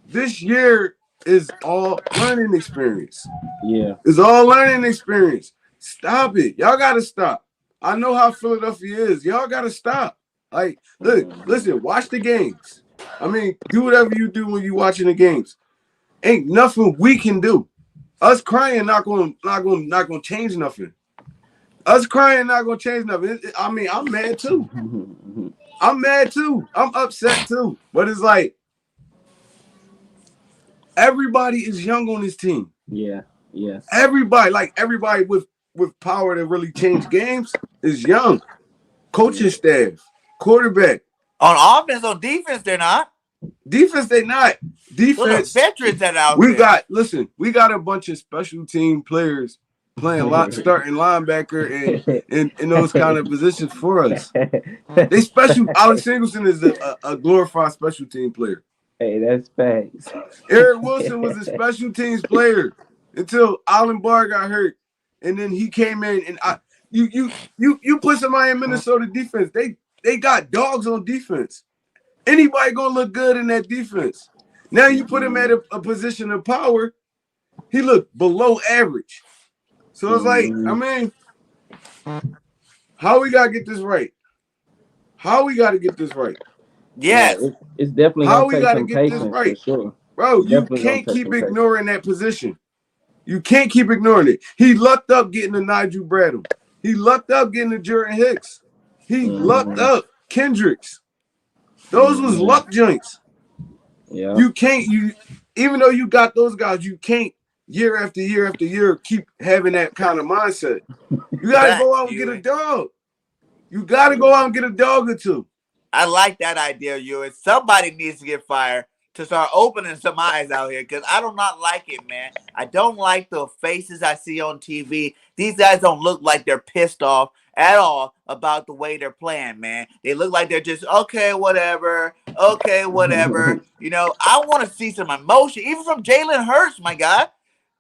this year is all learning experience. Yeah. It's all learning experience. Stop it. Y'all gotta stop. I know how Philadelphia is. Y'all gotta stop. Like, look, listen, watch the games. I mean, do whatever you do when you watching the games. Ain't nothing we can do. Us crying not gonna change nothing. Us crying not gonna change nothing. I mean, I'm mad too. I'm mad too. I'm upset too. But it's like everybody is young on this team. Yeah. Everybody with power to really change games is young. Coaching staff, quarterback. On offense, on defense, they're not. Defense, they not. Defense, those are veterans that out we there. we got a bunch of special team players playing starting linebacker and those kind of positions for us. They special. Alex Singleton is a glorified special team player. Hey, that's facts. Eric Wilson was a special teams player until Allen Barr got hurt, and then he came in and you put somebody in Minnesota defense. they got dogs on defense. Anybody gonna look good in that defense? Now you put him at a position of power, he looked below average. So it's like, I mean, how we gotta get this right? How we gotta get this right? Yeah, Yes. it's definitely How gonna we take gotta some get this patience for right? sure. Bro, you Definitely gonna can't take keep some patience. ignoring that position. You can't keep ignoring it. He lucked up getting the Nigel Bradham. He lucked up getting the Jordan Hicks. He lucked up Kendricks. Those was luck joints. Yeah. You can't, even though you got those guys, you can't year after year after year keep having that kind of mindset. You gotta go Facts, out and get a Huey. dog. You gotta go out and get a dog or two. I like that idea, Huey. Somebody needs to get fired to start opening some eyes out here because I do not like it, man. I don't like the faces I see on TV. These guys don't look like they're pissed off at all about the way they're playing, man. They look like they're just, okay, whatever. Okay, whatever. You know, I want to see some emotion, even from Jalen Hurts, my guy.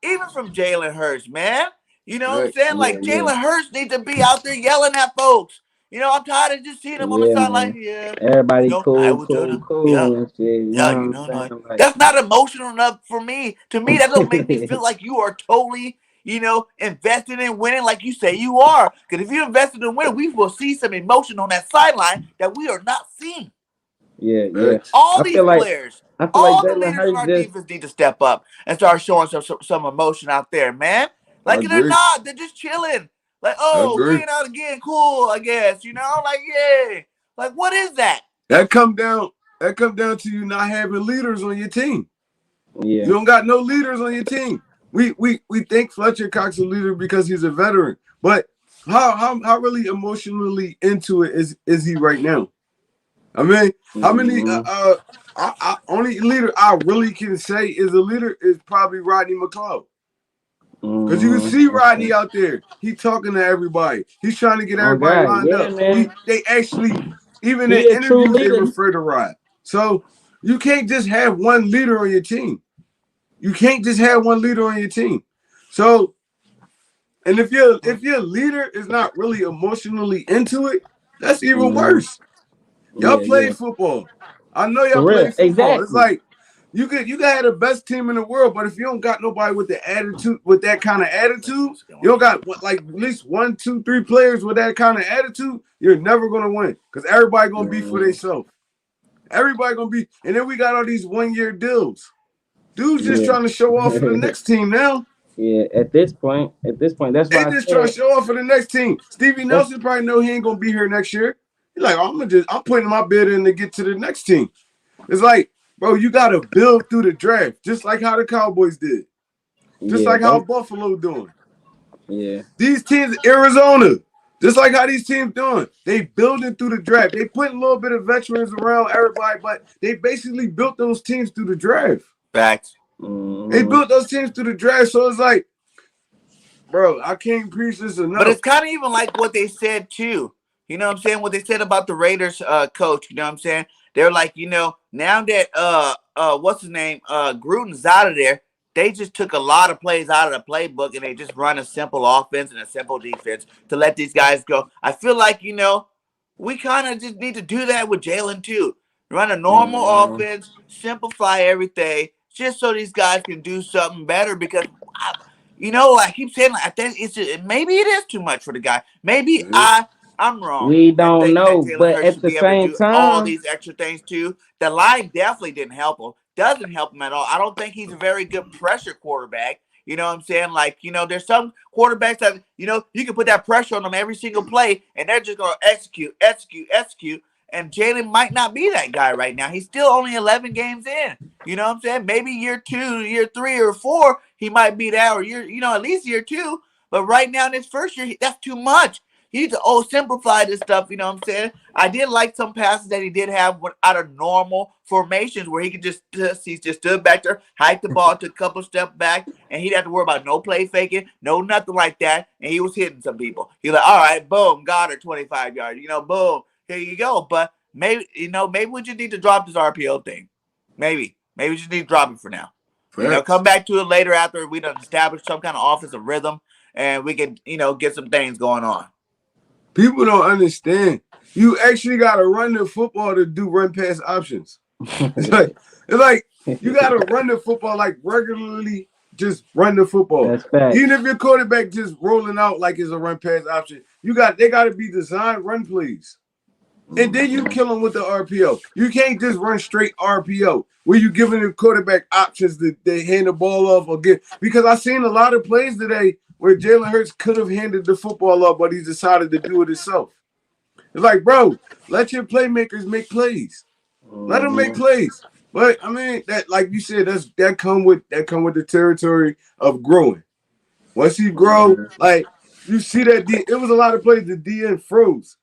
Even from Jalen Hurts, man. You know what I'm Right. saying? Yeah, Like, yeah. Jalen Hurts needs to be out there yelling at folks. You know, I'm tired of just seeing him on the Yeah, sideline. man. Yeah, you Everybody know, I cool, was doing cool, them. Yeah, cool and shit. You yeah, know you what know, I'm like saying? Like, that's not emotional enough for me. To me, that don't make me feel like you are totally, you know, invested in winning like you say you are. Because if you're invested in winning, we will see some emotion on that sideline that we are not seeing. yeah, yeah. Facts. All I these feel like players, I feel like all the Jalen leaders on Hurts our just defense need to step up and start showing some emotion out there, man. I Like they're agree. not, they're just chilling. Like, I oh, we agree. ain't out again, cool, I guess. You know, like, yay. Like, what is that? That come down. That come down to you not having leaders on your team. yeah. You don't got no leaders on your team. We think Fletcher Cox a leader because he's a veteran, but how really emotionally into it is he right now? I mean, how many only leader I really can say is a leader is probably Rodney McLeod. Because you can see Okay. Rodney out there. He talking to everybody. He's trying to get Oh everybody God, lined yeah, up. man. They actually, even in He a true interviews, they leader. refer to Rod. So you can't just have one leader on your team. You can't just have one leader on your team. So, and if your leader is not really emotionally into it, that's even worse. Y'all Yeah, play yeah. football. I know For y'all play real. football. It's Exactly. like you can have the best team in the world, but if you don't got nobody with the attitude, with that kind of attitude, you don't got like at least 1, 2, 3 players with that kind of attitude, you're never gonna win because everybody gonna be for themselves. Everybody gonna be, and then we got all these 1-year deals. Dude's just Yeah. trying to show off for the next team now. Yeah. At this point, that's They why I just trying to said show off for the next team. Stevie that's Nelson probably know he ain't gonna be here next year. He's like, I'm putting my bid in to get to the next team. It's like, bro, you gotta build through the draft, just like how the Cowboys did, just yeah, like how Buffalo doing. yeah. These teams, Arizona, just like how these teams doing. They building through the draft. They putting a little bit of veterans around everybody, but they basically built those teams through the draft. Facts. They built those teams through the draft. So it's like, bro, I can't preach this But enough. it's kind of even like what they said too. You know what I'm saying? What they said about the Raiders coach, you know what I'm saying? They're like, you know, now that what's his name? Gruden's out of there, they just took a lot of plays out of the playbook and they just run a simple offense and a simple defense to let these guys go. I feel like, you know, we kind of just need to do that with Jalen too. Run a normal offense, simplify everything, just so these guys can do something better because you know, I keep saying I think it's just, maybe it is too much for the guy. Maybe I'm wrong We and don't thinking that know, Jalen but Hurts at should the be able to same do all time, these extra things too. The line definitely didn't help him. Doesn't help him at all. I don't think he's a very good pressure quarterback. You know what I'm saying? Like, you know, there's some quarterbacks that, you know, you can put that pressure on them every single play and they're just going to execute, execute, execute. And Jalen might not be that guy right now. He's still only 11 games in. You know what I'm saying? Maybe year 2, year 3, or 4, he might be that, or year, you know, at least year 2. But right now in his first year, that's too much. He needs to simplify this stuff. You know what I'm saying? I did like some passes that he did have out of normal formations where he could he just stood back there, hiked the ball, took a couple steps back, and he didn't have to worry about no play faking, no nothing like that. And he was hitting some people. He was like, all right, boom, got her 25 yards. You know, boom, here you go. But maybe, you know, maybe we just need to drop this RPO thing. Maybe we just need to drop it for now. You know, Facts. come back to it later after we done established some kind of offensive rhythm and we can, you know, get some things going on. People don't understand. You actually gotta run the football to do run pass options. It's like you gotta run the football like regularly. Just run the football. That's facts. Even if your quarterback just rolling out like it's a run pass option, they gotta be designed run plays. And then you kill them with the RPO. You can't just run straight RPO where you giving the quarterback options to they hand the ball off or get. Because I seen a lot of plays today where Jalen Hurts could have handed the football up, but he decided to do it himself. It's like, bro, let your playmakers make plays. Let them make plays. But I mean, that like you said, that come with the territory of growing. Once you grow, like you see that it was a lot of plays the DN froze.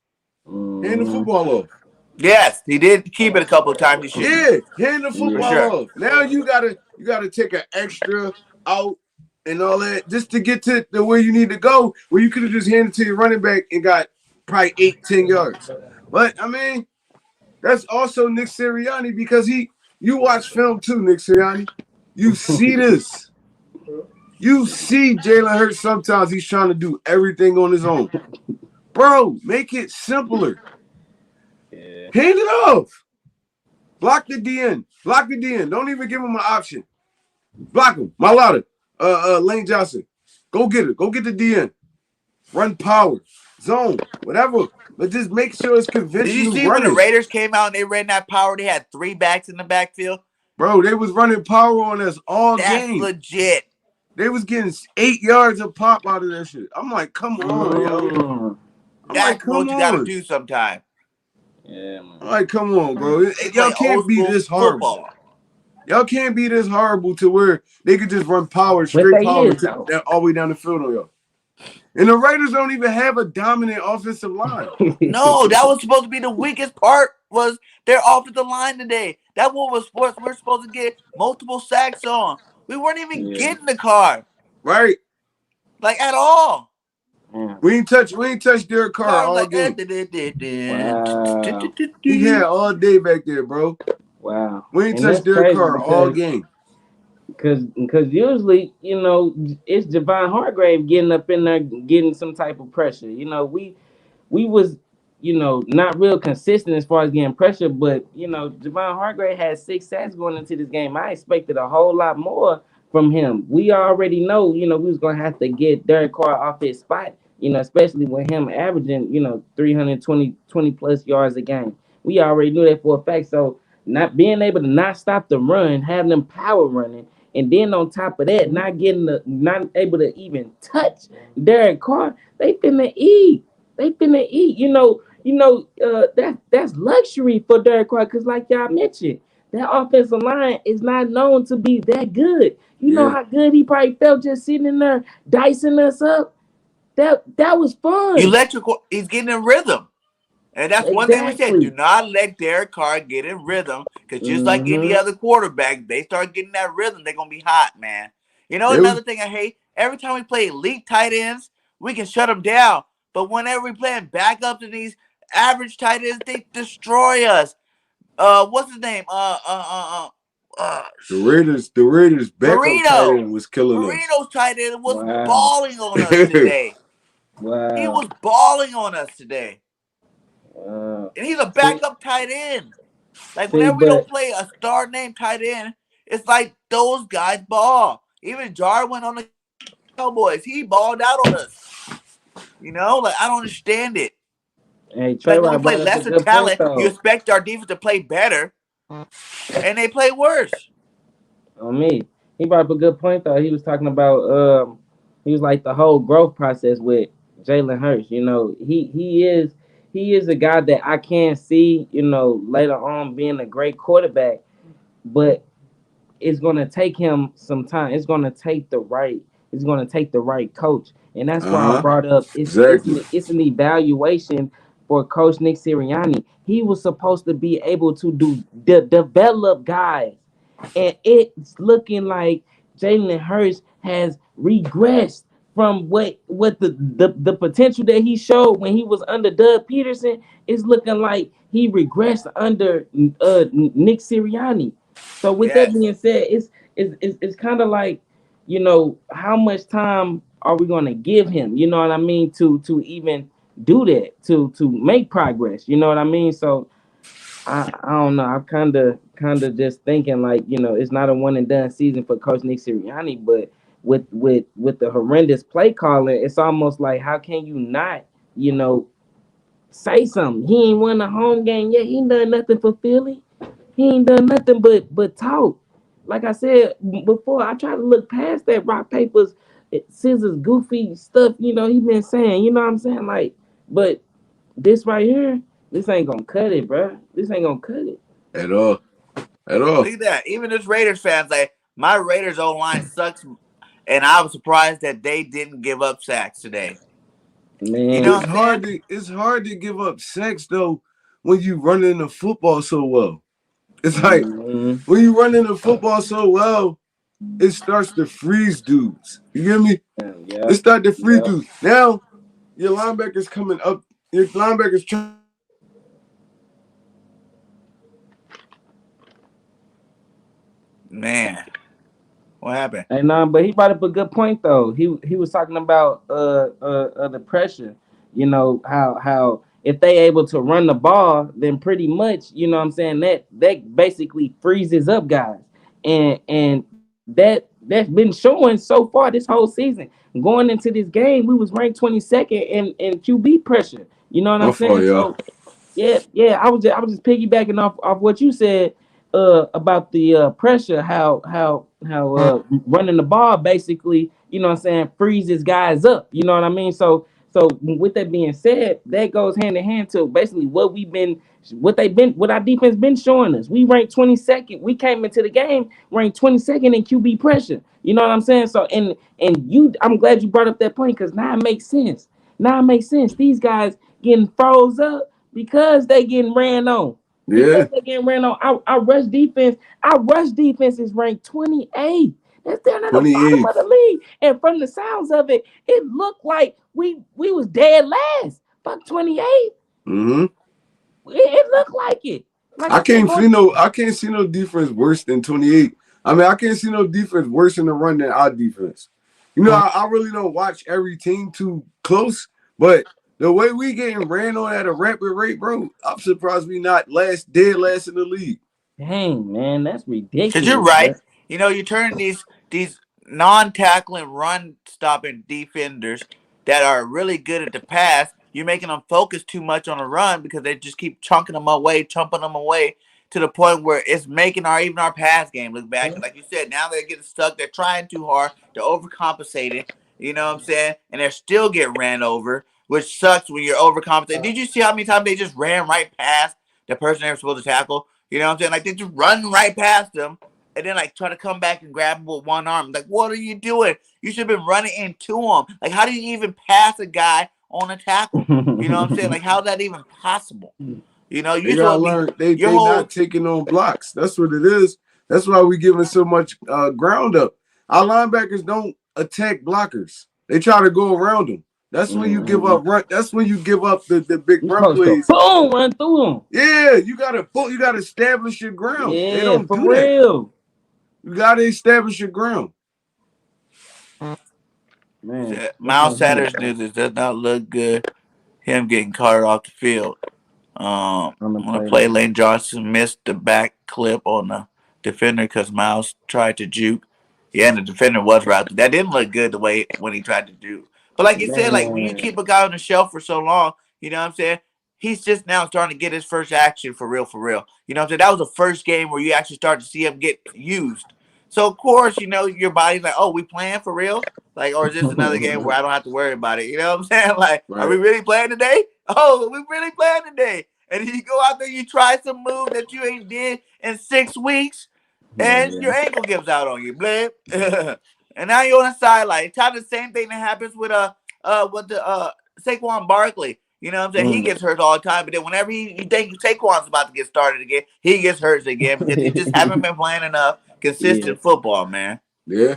Hand the football off. Yes, he did keep it a couple of times. He shouldn't, Yeah, hand the for football sure. off. Now you gotta take an extra out and all that just to get to the where you need to go, where you could have just handed to your running back and got probably 8-10 yards. But I mean, that's also Nick Sirianni because you watch film too, Nick Sirianni. You see this. You see Jalen Hurts sometimes he's trying to do everything on his own. Bro, make it simpler. Yeah. Hand it off. Block the DN. Block the DN. Don't even give him an option. Block him. Malata. Lane Johnson. Go get it. Go get the DN. Run power. Zone. Whatever. But just make sure it's Did you conventional see when the running. Raiders came out and they ran that power? They had 3 backs in the backfield. Bro, they was running power on us all That's game. legit. They was getting 8 yards of pop out of that shit. I'm like, come on, yo. I'm like, That's come what you got to on. do sometime. Yeah, man. I'm like, come on, bro. They Y'all play can't old be school this horrible. football. Y'all can't be this horrible to where they could just run power, But straight they power is though. all the way down the field on y'all. And the Raiders don't even have a dominant offensive line. No, that was supposed to be the weakest part. Was their offensive line today? That one was what we're supposed to get multiple sacks on. We weren't even Yeah. getting the car Right? like at all. Yeah. We ain't touch Derek Carr Car was all like, game. Wow. He had all day back there, bro. Wow. We ain't And touched that's Derek crazy Carr all game. because usually, you know, it's Javon Hargrave getting up in there getting some type of pressure. You know, we was, you know, not real consistent as far as getting pressure, but you know, Javon Hargrave had 6 sacks going into this game. I expected a whole lot more from him. We already know, you know, we was gonna have to get Derek Carr off his spot, you know, especially with him averaging, you know, 20 plus yards a game. We already knew that for a fact. So not being able to not stop the run, having them power running, and then on top of that, not able to even touch Derek Carr, they finna eat. They finna eat. That's luxury for Derek Carr because, like y'all mentioned, that offensive line is not known to be that good. You know Yeah. how good he probably felt just sitting in there dicing us up. That was You fun. let he's getting in rhythm. And that's one thing we said. Do Exactly. not let Derek Carr get in rhythm. Because just like any Mm-hmm. other quarterback, they start getting that rhythm, they're going to be hot, man. You know, They was another thing I hate? Every time we play elite tight ends, we can shut them down. But whenever we playing backup to these average tight ends, they destroy us. What's his name? the Raiders backup tight Marino. end was killing us. Marino's tight end was Wow. balling on us today. He Wow. was balling on us today. Wow. And he's a See, backup tight end. Like see, whenever we don't but play a star name tight end, it's like those guys ball. Even Jarwin on the Cowboys, he balled out on us. You know, like I don't understand it. hey, Trey Like when we White play brought up a lesser good point talent, you though. expect our defense to play better, and they play worse. On me. He brought up a good point though. He was talking about he was like the whole growth process with Jalen Hurts. You know, he is a guy that I can see, you know, later on being a great quarterback, but it's gonna take him some time. It's gonna take the right coach. And that's why I Uh-huh. brought up Exactly. it's an evaluation for Coach Nick Sirianni. He was supposed to be able to develop guys, and it's looking like Jalen Hurts has regressed from what the potential that he showed when he was under Doug Peterson is looking like he regressed under Nick Sirianni. So with that Yes. being said, it's kind of like, you know, how much time are we gonna give him? You know what I mean? To even do that to make progress. You know what I mean? So I don't know. I'm kind of just thinking like, it's not a one and done season for Coach Nick Sirianni, but with the horrendous play calling, it's almost like how can you not, you know, say something? He ain't won a home game yet. He ain't done nothing for Philly. He ain't done nothing but talk. Like I said before, I try to look past that rock papers, scissors, goofy stuff. He been saying. You know what I'm saying? Like, but this right here, this ain't gonna cut it, bro. This ain't gonna cut it. at all. At all. Look at that. Even as Raiders fans, like my Raiders O line sucks, and I was surprised that they didn't give up sacks today. You know Man, It's what I'm saying? hard to give up sacks though when you running the football so well. It's like mm, when you running the football so well, it starts to freeze dudes. You get me? yeah, It starts to freeze yeah. dudes. Now your linebackers coming up. Your linebackers trying. Man, what happened? And but he brought up a good point though. He was talking about the pressure. How if they able to run the ball, then pretty much what I'm saying that basically freezes up guys, and that's been showing so far this whole season. Going into this game, we was ranked 22nd in QB pressure. You know what I'm My fault, saying? y'all. So yeah. I was just piggybacking off what you said about the pressure, how running the ball basically, what I'm saying, freezes guys up. You know what I mean? So with that being said, that goes hand in hand to basically what our defense been showing us. We ranked 22nd. We came into the game ranked 22nd in QB pressure. You know what I'm saying? So I'm glad you brought up that point because now it makes sense. Now it makes sense. These guys getting froze up because they getting ran on. Because Yeah, they getting ran on. Our rush defense is ranked 28th. That's down at the bottom 28. of the league. And from the sounds of it, it looked like we was dead last. Fuck 28. Mm-hmm. It looked like it. Like I said, going. I can't see no defense worse than 28. I mean, I can't see no defense worse in the run than our defense. I really don't watch every team too close, but the way we getting ran on at a rapid rate, bro, I'm surprised we not dead last in the league. Dang, man, that's Because you're ridiculous, bro. right. You turn these non-tackling, run-stopping defenders that are really good at the pass. You're making them focus too much on the run because they just keep chumping them away to the point where it's making even our pass game look bad. Because like you said, now they're getting stuck. They're trying too hard. They're overcompensating. You know what I'm saying? And they still get ran over, which sucks when you're overcompensating. Did you see how many times they just ran right past the person they were supposed to tackle? You know what I'm saying? Like they just run right past them and then like try to come back and grab him with one arm. Like, what are you doing? You should have been running into him. Like, how do you even pass a guy on a tackle? You know what I'm saying? Like, how's that even possible? They You're gotta supposed to be learn. They your they not whole. taking on blocks. That's what it is. That's why we giving so much ground up. Our linebackers don't attack blockers. They try to go around them. That's when you give up run. That's when you give up the big You run supposed to plays. boom run through them. Yeah, you gotta establish your ground. They Yeah, don't for do that. real. You gotta establish your ground. Man, that's Miles on him, Sanders bro. news does not look good. Him getting carted off the field. On the On the play play, line. Lane Johnson missed the back clip on the defender because Miles tried to juke. Yeah, and the defender was routed. That didn't look good the way when he tried to juke. But like you said, like when you Man. keep a guy on the shelf for so long, you know what I'm saying? He's just now starting to get his first action for real, for real. You know what I'm saying? That was the first game where you actually start to see him get used. So of course, your body's like, oh, we playing for real? Like, or is this another game where I don't have to worry about it? You know what I'm saying? Like, are we Right. really playing today? Oh, we really playing today. And you go out there, you try some move that you ain't did in 6 weeks, and your Yeah. ankle gives out on you, blip. And now you're on the sideline. It's kind of the same thing that happens with the Saquon Barkley. You know what I'm saying? He Mm. gets hurt all the time, but then whenever you think Saquon's about to get started again, he gets hurt again because he just haven't been playing enough Yeah. consistent football, man. Yeah.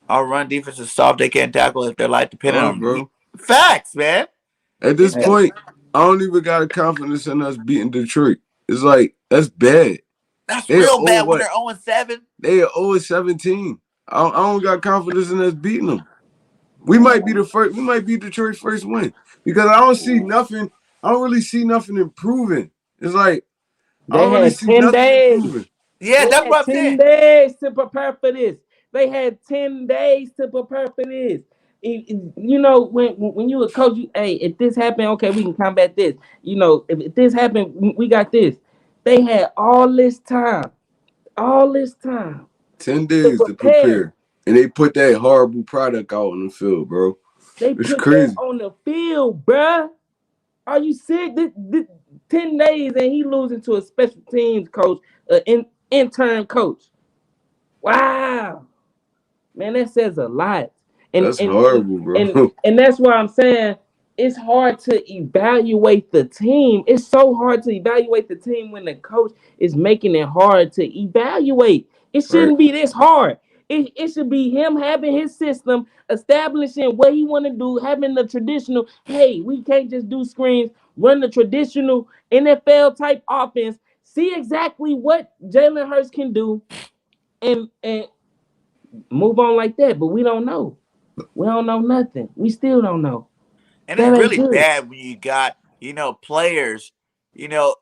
Our run defense is soft. They can't tackle if their life depending Oh, on them. bro. Facts, man. At this These guys, Hey, point, I don't even got confidence in us beating Detroit. It's like that's bad. that's They are real oh bad when what? they're 0-7. They are 0-17. I don't got confidence in us beating them. We might be the first. We might be Detroit's first win because I don't see nothing. I don't really see nothing improving. It's like I They don't really had see 10 nothing days. improving. Yeah, They that's had what I'm 10 saying. days to prepare for this. They had 10 days to prepare for this. You know, when you a coach, hey, if this happened, okay, we can combat this. You know, if this happened, we got this. They had all this time 10 to days to prepare. prepare, and they put that horrible product out on the field, bro. They It's put that crazy. on the field, bruh. Are you sick? This 10 days and he losing to a special teams coach, an intern coach. Wow. Man, that says a lot. And That's and and horrible, and, bro. and that's why I'm saying it's hard to evaluate the team. It's so hard to evaluate the team when the coach is making it hard to evaluate. It Right. shouldn't be this hard. It should be him having his system, establishing what he want to do, having the traditional, hey, we can't just do screens, run the traditional NFL type offense, see exactly what Jalen Hurts can do, and move on like that. But we don't know. We don't know nothing. We still don't know. And it's That ain't really good. bad when you got, players, you know,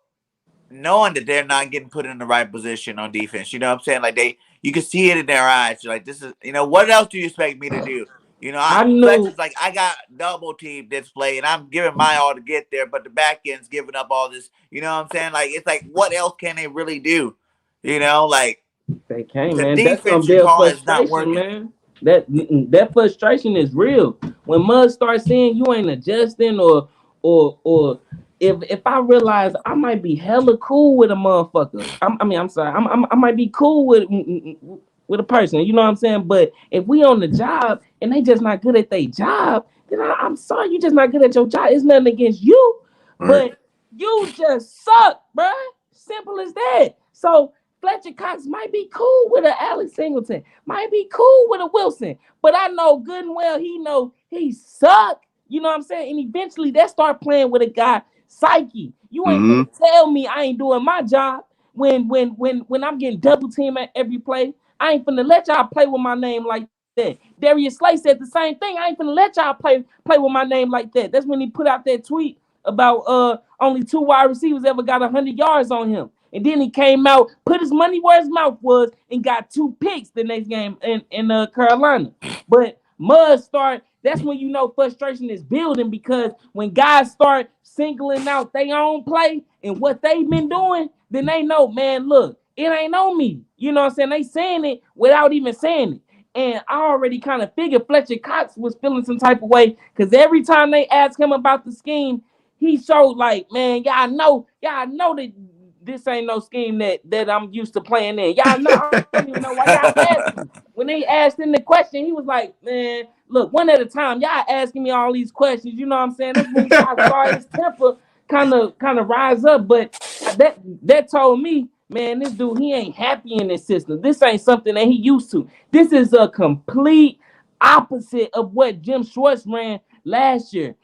knowing that they're not getting put in the right position on defense. You know what I'm saying? Like you can see it in their eyes. You're like, this is, what else do you expect me to do? I knew Fletcher's like, I got double team this play and I'm giving my all to get there, but the back end's giving up all this. You know what I'm saying? Like, it's like, what else can they really do? Like they can't, the man. That's defense gonna you're build calling is not frustration, working. man. That frustration is real. When Mud starts saying you ain't adjusting, or if I realize I might be hella cool with a motherfucker, I'm sorry, I might be cool with a person, you know what I'm saying? But if we on the job and they just not good at their job, then I'm sorry, you just not good at your job. It's nothing against you, Right. but you just suck, bruh. Simple as that. So Fletcher Cox might be cool with a Alex Singleton, might be cool with a Wilson, but I know good and well he know he suck. You know what I'm saying? And eventually they start playing with a guy psyche. You ain't Mm-hmm. finna tell me I ain't doing my job when I'm getting double team at every play. I ain't finna let y'all play with my name like that. Darius Slay said the same thing. I ain't finna let y'all play with my name like that. That's when he put out that tweet about only 2 wide receivers ever got 100 yards on him. And then he came out, put his money where his mouth was, and got 2 picks the next game in Carolina. But Mud start, that's when you know frustration is building, because when guys start singling out their own play and what they've been doing, then they know, man, look, it ain't on me. You know what I'm saying? They saying it without even saying it. And I already kind of figured Fletcher Cox was feeling some type of way, because every time they asked him about the scheme, he showed like, man, y'all know that this ain't no scheme that I'm used to playing in. Y'all know, I don't even know why y'all asking. When they asked him the question, he was like, man, look, one at a time. Y'all asking me all these questions. You know what I'm saying? That's when I saw his temper kind of rise up. But that told me, man, this dude, he ain't happy in this system. This ain't something that he used to. This is a complete opposite of what Jim Schwartz ran last year.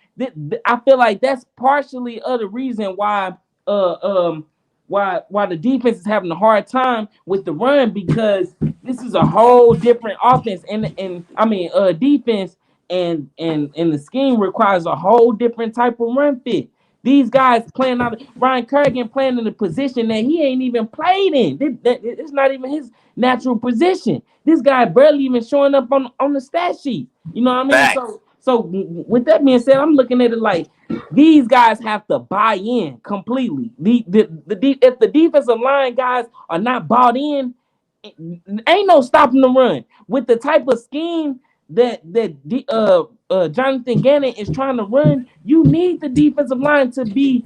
I feel like that's partially the reason uh um why the defense is having a hard time with the run, because this is a whole different offense, and I mean defense, and the scheme requires a whole different type of run fit. These guys playing out, Ryan Kerrigan playing in a position that he ain't even played in. It's not even his natural position. This guy barely even showing up on the stat sheet. You know what I mean? Facts. So with that being said, I'm looking at it like these guys have to buy in completely. If the defensive line guys are not bought in, ain't no stopping the run. With the type of scheme that Jonathan Gannon is trying to run, you need the defensive line to be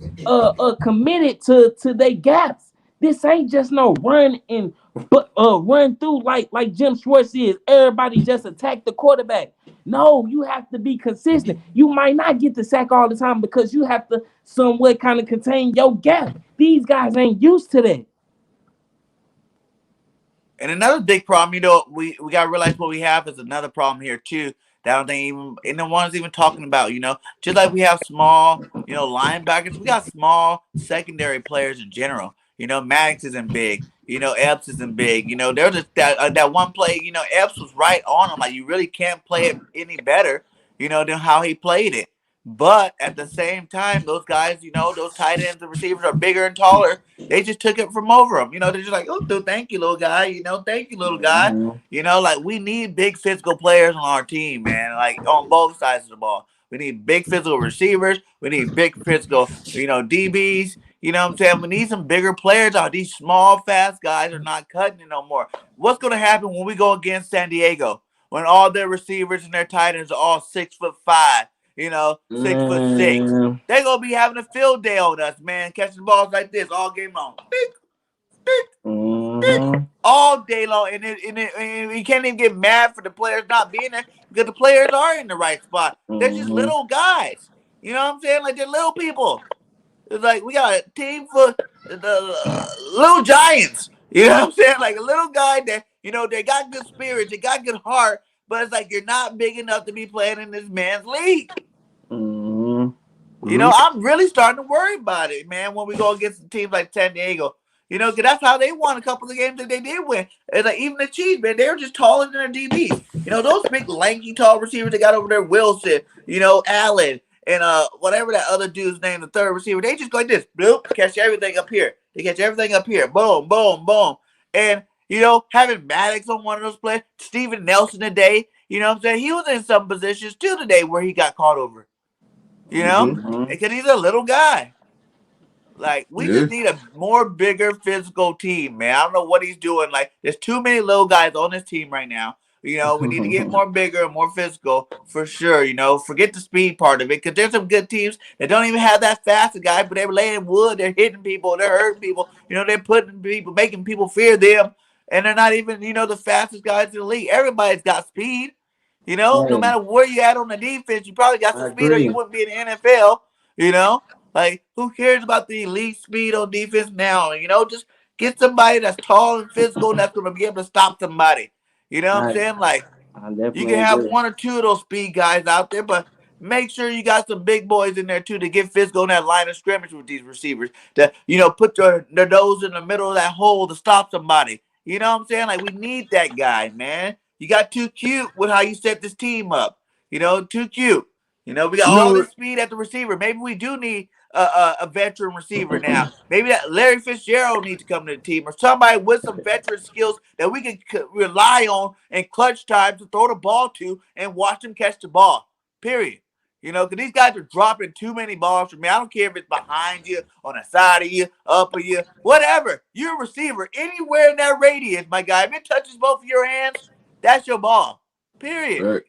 committed to their gaps. This ain't just no run and but run through like Jim Schwartz is. Everybody just attack the quarterback. No, you have to be consistent. You might not get the sack all the time because you have to somewhat kind of contain your gap. These guys ain't used to that. And another big problem, we gotta realize what we have is another problem here too. That I don't think even anyone's even talking about. Just like we have small, linebackers, we got small secondary players in general. Maddox isn't big. Epps isn't big. There's just that one play. Epps was right on him. Like you really can't play it any better. than how he played it. But at the same time, those guys, those tight ends and receivers are bigger and taller. They just took it from over them. They're just like, oh, dude, thank you, little guy. Thank you, little guy. Mm-hmm. Like we need big physical players on our team, man. Like on both sides of the ball. We need big physical receivers. We need big physical, DBs. You know what I'm saying? We need some bigger players out. These small, fast guys are not cutting it no more. What's going to happen when we go against San Diego? When all their receivers and their tight ends are all 6'5", 6'6". Man. They're going to be having a field day on us, man. Catching balls like this all game long. Mm-hmm. All day long. And you can't even get mad for the players not being there because the players are in the right spot. They're just little guys. You know what I'm saying? Like, they're little people. It's like we got a team for the little giants. You know what I'm saying? Like a little guy that, they got good spirits, they got good heart, but it's like you're not big enough to be playing in this man's league. Mm-hmm. I'm really starting to worry about it, man, when we go against teams like San Diego. Because that's how they won a couple of games that they did win. It's like even the Chiefs, man, they were just taller than their DBs. Those big, lanky, tall receivers they got over there, Wilson, Allen, and whatever that other dude's name, the third receiver, they just go like this, bloop, catch everything up here. They catch everything up here, boom, boom, boom. And, having Maddox on one of those plays, Steven Nelson today, you know what I'm saying? He was in some positions too today where he got caught over, because he's a little guy. Like, we just need a more bigger physical team, man. I don't know what he's doing. Like, there's too many little guys on this team right now. We need to get more bigger and more physical for sure. Forget the speed part of it because there's some good teams that don't even have that fast guy, but they're laying wood, they're hitting people, they're hurting people. They're putting people, making people fear them, and they're not even the fastest guys in the league. Everybody's got speed. No matter where you at on the defense, you probably got some speed, or you wouldn't be in the NFL. Like, who cares about the elite speed on defense now? Just get somebody that's tall and physical and that's going to be able to stop somebody. You know what I'm saying? Like, you can have one or two of those speed guys out there, but make sure you got some big boys in there, too, to get physical in that line of scrimmage with these receivers. To, put their nose in the middle of that hole to stop somebody. You know what I'm saying? Like, we need that guy, man. You got too cute with how you set this team up. Too cute. We got all this speed at the receiver. Maybe we do need a veteran receiver now. Maybe that Larry Fitzgerald needs to come to the team, or somebody with some veteran skills that we can rely on in clutch time to throw the ball to and watch them catch the ball. Period. Because these guys are dropping too many balls for me. I don't care if it's behind you, on the side of you, up of you, whatever. You're a receiver anywhere in that radius, my guy. If it touches both of your hands, that's your ball. Period.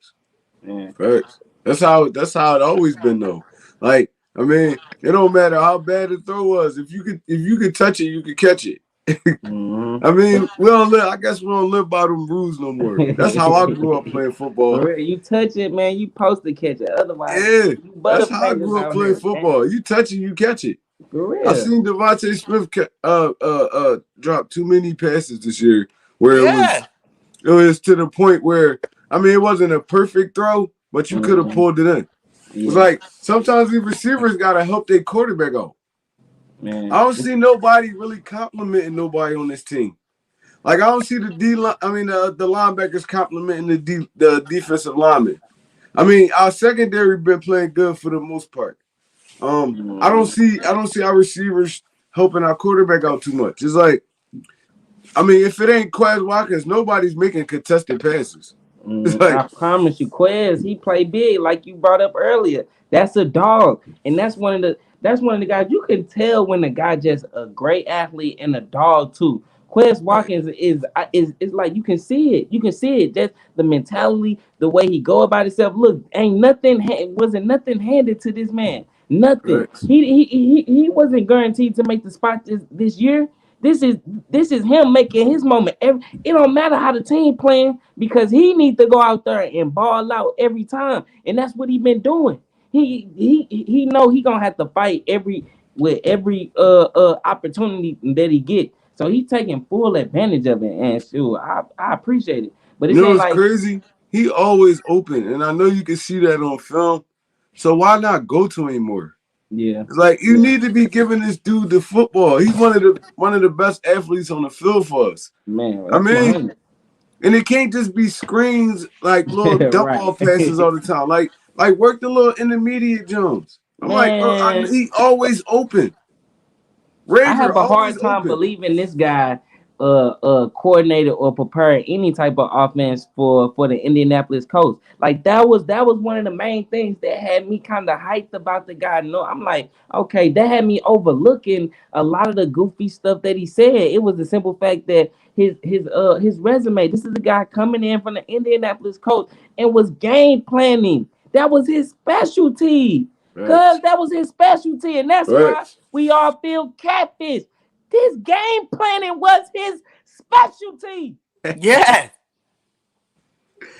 Facts. That's how it always been though. Like, I mean, it don't matter how bad the throw was. If you could touch it, you could catch it. I mean, I guess we don't live by them rules no more. That's how I grew up playing football. You touch it, man, you supposed to catch it. Otherwise, that's how I grew up playing football. Man. You touch it, you catch it. For real. I seen Devontae Smith drop too many passes this year where it was to the point where, I mean, it wasn't a perfect throw, but you could have pulled it in. It's like sometimes these receivers gotta help their quarterback out. Man. I don't see nobody really complimenting nobody on this team. Like, I don't see the linebackers complimenting the defensive linemen. I mean, our secondary been playing good for the most part. I don't see our receivers helping our quarterback out too much. It's like, I mean, if it ain't Quez Watkins, nobody's making contested passes. Like, I promise you, Quez, he play big, like you brought up earlier. That's a dog, and that's one of the guys you can tell when the guy just a great athlete and a dog too. Quez Watkins is like you can see it. You can see it. Just the mentality, the way he go about himself. Look, wasn't nothing handed to this man. Nothing. Right. He wasn't guaranteed to make the spot this year. This is him making his moment. It don't matter how the team playing because he needs to go out there and ball out every time, and that's what he been doing. He know he gonna have to fight every opportunity that he get. So he's taking full advantage of it, and sure, I appreciate it. But it's like, crazy. He always open, and I know you can see that on film. So why not go to him more? Yeah, it's like you need to be giving this dude the football. He's one of the best athletes on the field for us. Man, I mean, and it can't just be screens like little dump ball passes all the time. Like Like work the little intermediate jumps. I'm like, bro, Man, he always open. I Rager have a always hard time open. believing this guy coordinated or prepared any type of offense for the Indianapolis Colts. Like that was one of the main things that had me kind of hyped about the guy. No, I'm like, okay, that had me overlooking a lot of the goofy stuff that he said. It was the simple fact that his resume. This is a guy coming in from the Indianapolis Colts and was game planning. That was his specialty. Cause Facts. that was his specialty, and that's why Facts. we all feel catfish. This game planning was his specialty. Yeah,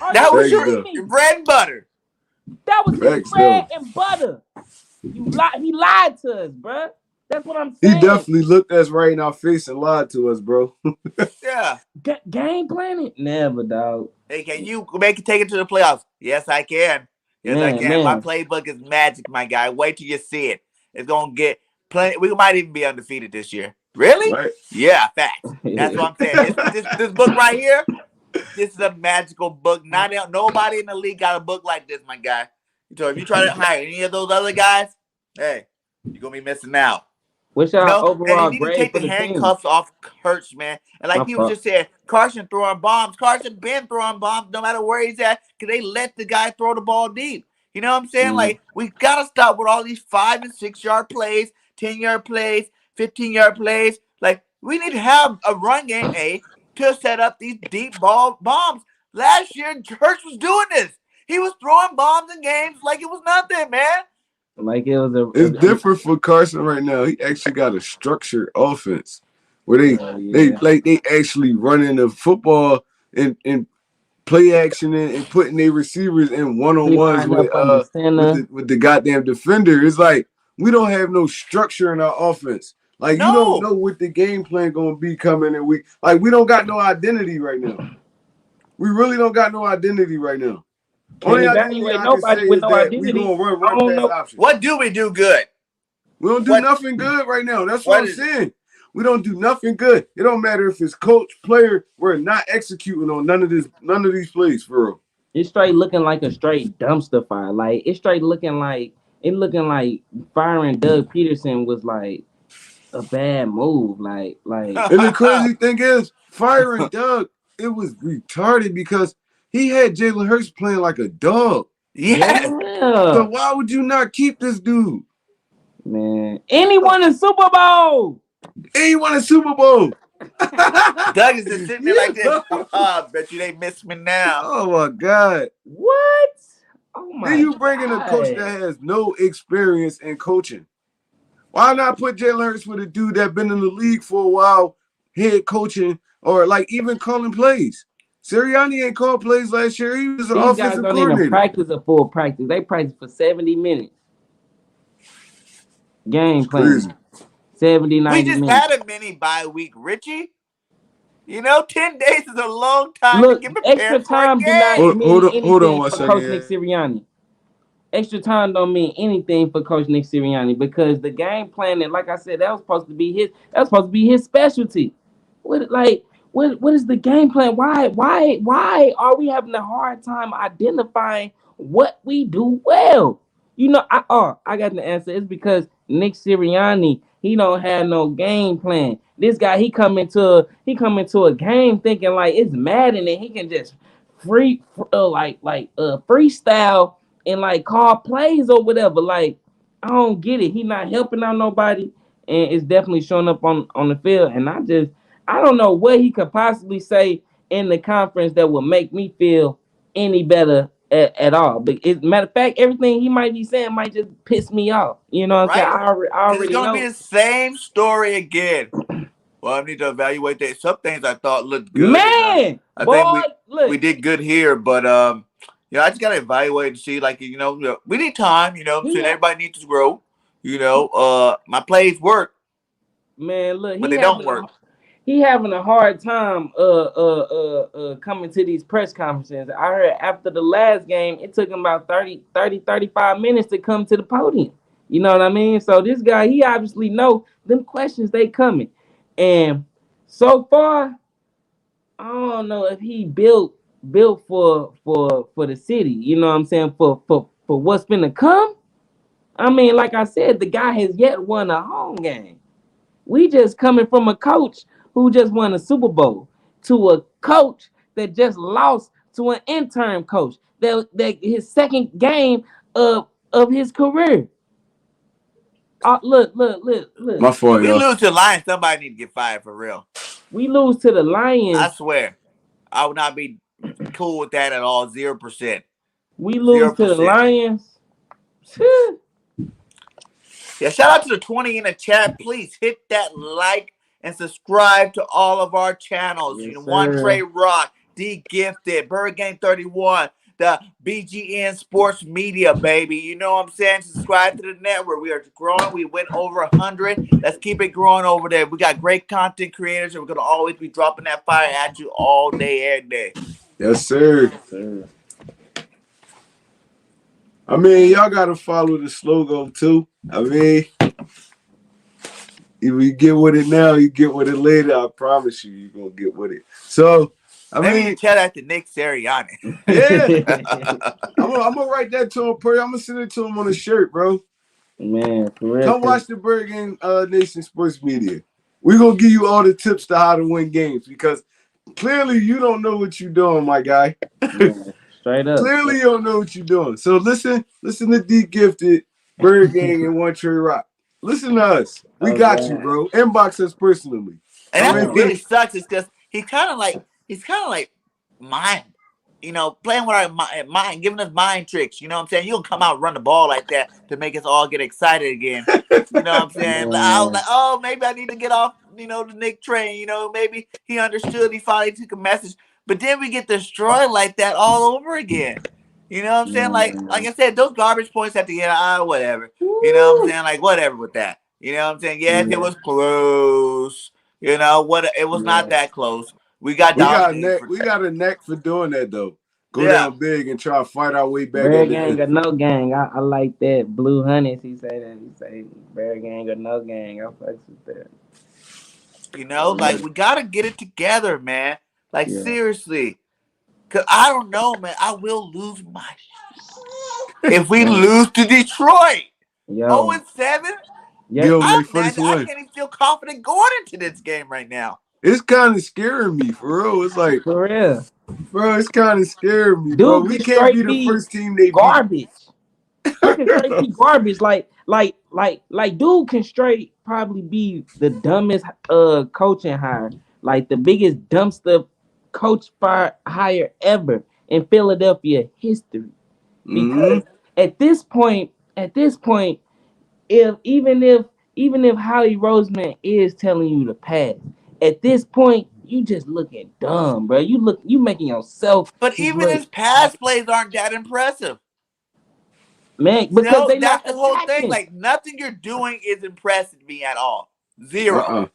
Are that you was Facts your kidding though. me? bread and butter. That was his Facts bread though. and butter. He lied to us, bruh. That's what I'm He saying. definitely looked us right in our face and lied to us, bro. Yeah. Game planning? Never, dog. Hey, can you make it take it to the playoffs? Yes, I can. Yes, I Man, can. My man. playbook is magic, my guy. Wait till you see it. It's gonna get plenty. We might even be undefeated this year. Really? Right? Yeah, facts. That's what I'm saying. This book right here. This is a magical book. Nobody in the league got a book like this, my guy. So if you try to hire any of those other guys, hey, you're gonna be missing out. What's You your know, and you overall need to grade take for the the team? handcuffs off Hurts, man. And My like you fault. just said, Carson throwing bombs. Carson been throwing bombs no matter where he's at because they let the guy throw the ball deep. You know what I'm saying? Mm. Like, we got to stop with all these 5 and 6 yard plays, 10 yard plays, 15 yard plays. Like, we need to have a run game, to set up these deep ball bombs. Last year, Hurts was doing this. He was throwing bombs in games like it was nothing, man. Like it was It's different for Carson right now. He actually got a structured offense where they they yeah. like they actually running the football and play action and putting their receivers in one on He ones lined with up under center. the goddamn defender. It's like we don't have no structure in our offense. Like you don't No, know what the game plan gonna be coming, and we don't got no identity right now. We really don't got no identity right now. Can't Only identity evaluate I can say nobody with is no that we identity. gonna I run don't past know. options. what do we do good? We don't do What nothing good right now. That's what what I'm is it? saying. We don't do nothing good. It don't matter if it's coach, player. We're not executing on none of these plays for real. It's straight looking like a straight dumpster fire. Like it's straight looking like firing Doug Peterson was like a bad move. Like And the crazy thing is, firing Doug, it was retarded because he had Jalen Hurts playing like a dog. Yes. So yeah, why would you not keep this dude? man. Anyone in Super Bowl? And he won a Super Bowl. Doug is just sitting there like this. Yeah. Bet you they miss me now. Oh my God. What? Oh Then my you bring in a coach god. that has no experience in coaching. Why not put Jalen Hurts with a dude that been in the league for a while, head coaching, or like even calling plays? Sirianni ain't called plays last year. He was an These guys offensive don't even coordinator. practice a full practice. They practice for 70 minutes. It's Game plan. crazy. 70, We 90 just minutes. had a mini bye week, Richie. 10 days is a long time to Look, get extra prepared for a time do not game. mean Hold on anything one for second. Coach Nick Yeah. Sirianni. Extra time don't mean anything for Coach Nick Sirianni because the game plan, and like I said, that was supposed to be his specialty. What is the game plan? Why are we having a hard time identifying what we do well? I got the answer. It's because Nick Sirianni, he don't have no game plan. This guy, he come into a game thinking like it's Madden and he can just freestyle and like call plays or whatever. Like I don't get it. He not helping out nobody, and it's definitely showing up on the field. And I don't know what he could possibly say in the conference that will make me feel any better at all. But matter of fact, everything he might be saying might just piss me off. You know what I'm saying? Right? I Because it's already going to be know. the same story again. Well, I need to evaluate that. Some things I thought looked good, and Man, I think boy, we look, did good here. But I just gotta evaluate and see. Like we need time. I'm he saying ha- everybody needs to grow. My plays work, man, look, but they don't work. he having a hard time coming to these press conferences. I heard after the last game, it took him about 35 minutes to come to the podium. You know what I mean? So this guy, he obviously know them questions they coming. And so far, I don't know if he built for the city. You know what I'm saying? For for what's finna come. I mean, like I said, the guy has yet won a home game. We just coming from a coach who just won a Super Bowl to a coach that just lost to an intern coach. That his second game of his career. Look. My fault, We y'all. lose to the Lions, somebody need to get fired for real. We lose to the I Lions. swear. I would not be cool with that at all. 0%. We lose to the 0%. Lions. Yeah, shout out to the 20 in the chat. Please hit that like and subscribe to all of our channels. Yes, You know, One sir. Trey Rock, D Gifted, Bird Gang 31, the BGN Sports Media, baby. You know what I'm saying? Subscribe to the network. We are growing. We went over 100. Let's keep it growing over there. We got great content creators, and we're going to always be dropping that fire at you all day, every day. Yes, sir. Yes, sir. I mean, y'all gotta follow the slogan too. I mean, if you get with it now, you get with it later. I promise you, you're gonna get with it. So, I Maybe mean, you tell that to Nick Sirianni. yeah, I'm gonna write that to him. I'm gonna send it to him on a shirt, bro. Man, for real. Come watch the BIRDGANG Nation Sports Media. We're gonna give you all the tips to how to win games because clearly you don't know what you're doing, my guy. Man, straight up. Clearly you don't know what you're doing. So listen to D Gifted, BIRDGANG, and One Trey Rock. Listen to us. We got you, bro. Inbox us personally. And I that's mean, what really sucks is because he's kind of like mind, playing with our mind, giving us mind tricks. You know what I'm saying? You don't come out and run the ball like that to make us all get excited again. You know what I'm saying? I was like, oh, maybe I need to get off, the Nick train. Maybe he understood. He finally took a message. But then we get destroyed like that all over again. You know what I'm saying? Like I said, those garbage points at the end, whatever. You know what I'm saying? Like, whatever with that. You know what I'm saying? Yes, it was close. It was not that close. We got dominated. We got a neck for doing that though. Go Yeah. down big and try to fight our way back. Bear gang or no gang. I like that. Blue Hunnies, he say that. He say bear gang or no gang. I fucks with that. Like we gotta get it together, man. Like seriously. Cause I don't know, man. I will lose my shit. If we lose to Detroit. 0-7. Yeah, I can't even feel confident going into this game right now. It's kind of scaring me, for real. It's like, for real, bro. It's kind of scaring me, dude, bro. We can't be the first team they garbage. He can straight be garbage. Like, dude can straight probably be the dumbest coaching hire, like the biggest dumpster coach hire ever in Philadelphia history. Because at this point, even if Howie Roseman is telling you to pass, at this point you just looking dumb, bro. You making yourself. But even his pass plays aren't that impressive, man. Because they that's not the whole attacking. thing. Like nothing you're doing is impressing me at all. Zero.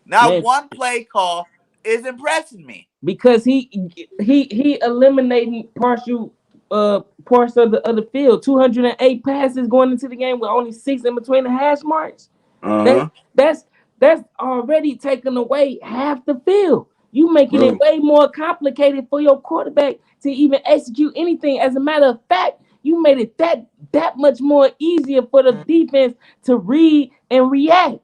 Not one play call is impressing me. Because he eliminating parts of the other field. 208 passes going into the game with only 6 in between the hash marks. That's already taken away half the field. You making it way more complicated for your quarterback to even execute anything. As a matter of fact, you made it that much more easier for the defense to read and react.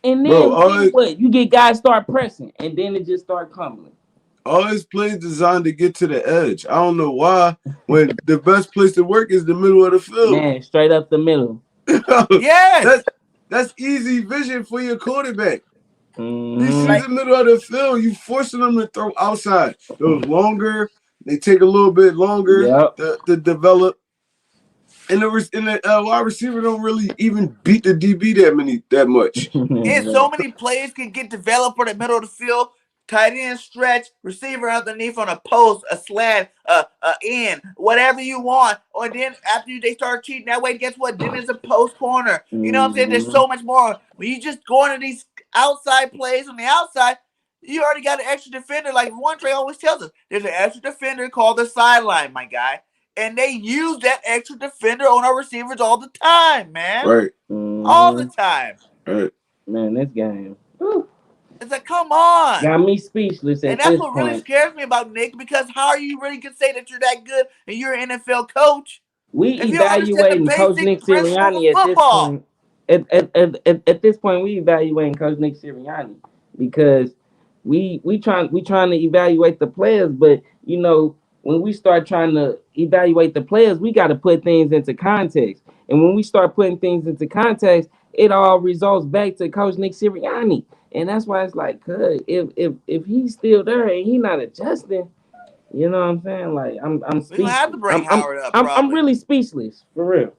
And then what? You get guys start pressing, and then it just start crumbling. All his plays designed to get to the edge. I don't know why. When the best place to work is the middle of the field. Man, straight up the middle. Yes. That's easy vision for your quarterback. You see the middle of the field, you forcing them to throw outside. Those longer, they take a little bit longer to develop. And the wide receiver don't really even beat the DB that much. And so many plays can get developed for the middle of the field. Tight end stretch, receiver underneath on a post, a slant, in, whatever you want. Or then after they start cheating that way, guess what? Then it's a post corner. You know what I'm saying? There's so much more. When you just go into these outside plays on the outside, you already got an extra defender. Like One Trey always tells us, there's an extra defender called the sideline, my guy. And they use that extra defender on our receivers all the time, man. Right. All the time. Right. Man, this game. Whew. It's like, come on. Got me speechless at this point. And that's what really scares me about Nick, because how are you really going to say that you're that good and you're an NFL coach We If you don't understand the evaluating Coach basic Nick principles of Sirianni at this football. point. At this point, we evaluating Coach Nick Sirianni because we trying to evaluate the players, but you know when we start trying to evaluate the players, we got to put things into context, and when we start putting things into context, it all results back to Coach Nick Sirianni, and that's why it's like, cuz if he's still there and he not adjusting. You know what I'm saying? Like I'm We're gonna have to speechless. bring Howard up I'm probably. really speechless for real.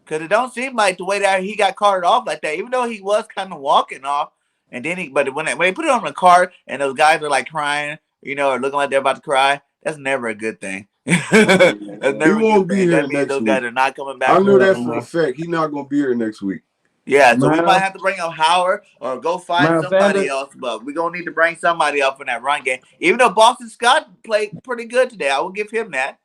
Cause it don't seem like the way that he got carted off like that, even though he was kind of walking off, and then but when they put it on the cart and those guys are like crying, or looking like they're about to cry, that's never a good thing. That's He never a good won't be thing. here That means next those week. guys are not coming I back from know that. that for a fact. He's not gonna be here next week. Yeah, so we might Miles, have to bring up Howard or go find Miles somebody Sanders, else, but we're gonna need to bring somebody up in that run game. Even though Boston Scott played pretty good today, I will give him that.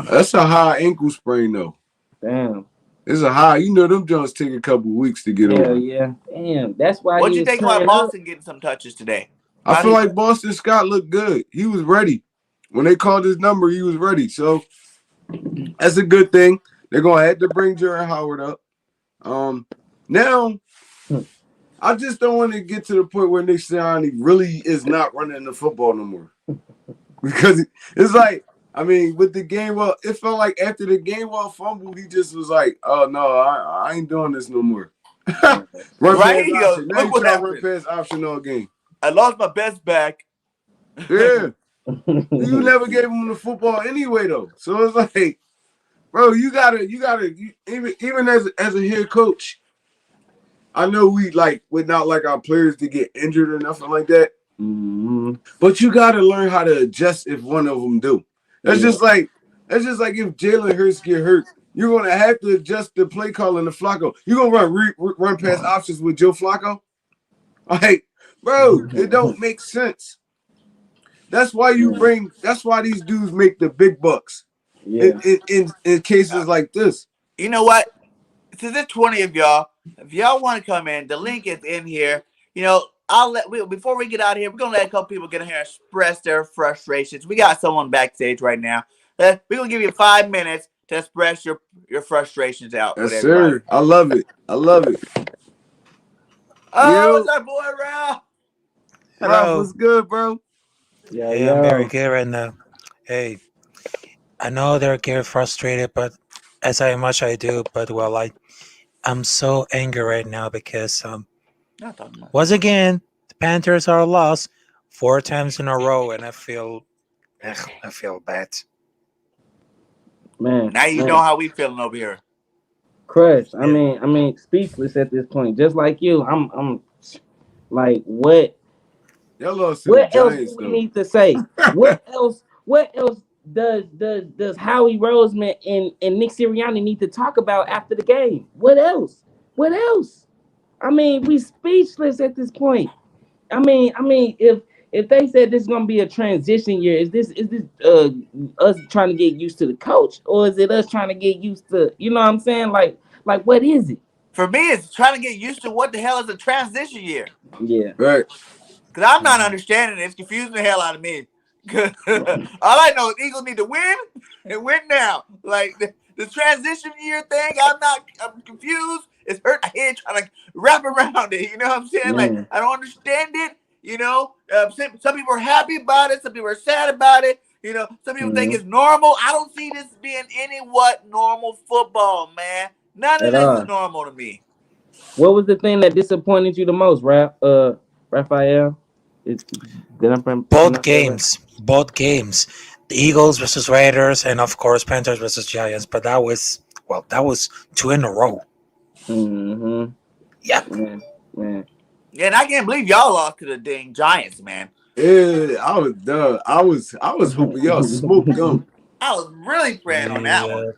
That's a high ankle sprain though. damn, It's a high. You know them Jones take a couple weeks to get hell over. yeah, damn. That's why What'd he you was think about turning up. Boston getting some touches today? I How feel he? like Boston Scott looked good. He was ready. When they called his number, he was ready. So that's a good thing. They're gonna have to bring Jaron Howard up. Now I just don't want to get to the point where Nick Sirianni really is not running the football no more. Because it's like, I mean, with the game, well, it felt like after the game well fumble, he just was like, "Oh no, I ain't doing this no more." Run Right? pass He goes, option. Now look you what try run happened. pass option all game. I lost my best back. Yeah, you never gave him the football anyway, though. So it's like, bro, even as a head coach, I know we would not like our players to get injured or nothing like that. Mm-hmm. But you got to learn how to adjust if one of them do. That's Yeah. just like if Jalen Hurts get hurt, you're gonna have to adjust the play calling to Flacco. You're gonna run past options with Joe Flacco. Like, bro, it don't make sense. That's why That's why these dudes make the big bucks Yeah. in cases like this. You know what? Since there's 20 of y'all, if y'all want to come in, the link is in here. Before we get out of here, we're gonna let a couple people get in here and express their frustrations. We got someone backstage right now. We're gonna give you 5 minutes to express your frustrations out with Yes, everybody. sir. I love it. I love it. Oh, Yo, it's our boy Ralph. Ralph, Hello. what's good, bro? Yo, Hey, I'm very yo. good right now. Hey, I know they're getting frustrated, but as much I do, but well, I'm so angry right now because Not talking about. once again the Panthers are lost 4 times in a row, and I feel bad. Man, Now you know man. how we feeling over here. Crush. Yeah. I mean, speechless at this point. Just like you, I'm like, Y'all lost to the what else do Giants, we though. need to say? What else does Howie Roseman and Nick Sirianni need to talk about after the game? What else? What else? I mean, we speechless at this point. I mean, if they said this is gonna be a transition year, is this us trying to get used to the coach, or is it us trying to get used to, you know what I'm saying? Like what is it? For me, it's trying to get used to what the hell is a transition year. Yeah. Right. Because I'm not Mm. understanding it. It's confusing the hell out of me. All I know is Eagles need to win and win now. Like the transition year thing, I'm confused. It's hurt my head trying to wrap around it. You know what I'm saying? Like, Man. I don't understand it. Some people are happy about it. Some people are sad about it. Some people think Mhm. it's normal. I don't see this being any normal football, man. None of At this is all. normal to me. What was the thing that disappointed you the most, Raphael? It, did I Both pronounce that right? games, both games, the Eagles versus Raiders, and of course Panthers versus Giants. But that was 2 in a row. Mm-hmm. Yep. Man, man. Yeah, and I can't believe y'all lost to the dang Giants, man. Yeah, I was done. I was hoping y'all smoked them. I was really praying on that one. Yeah.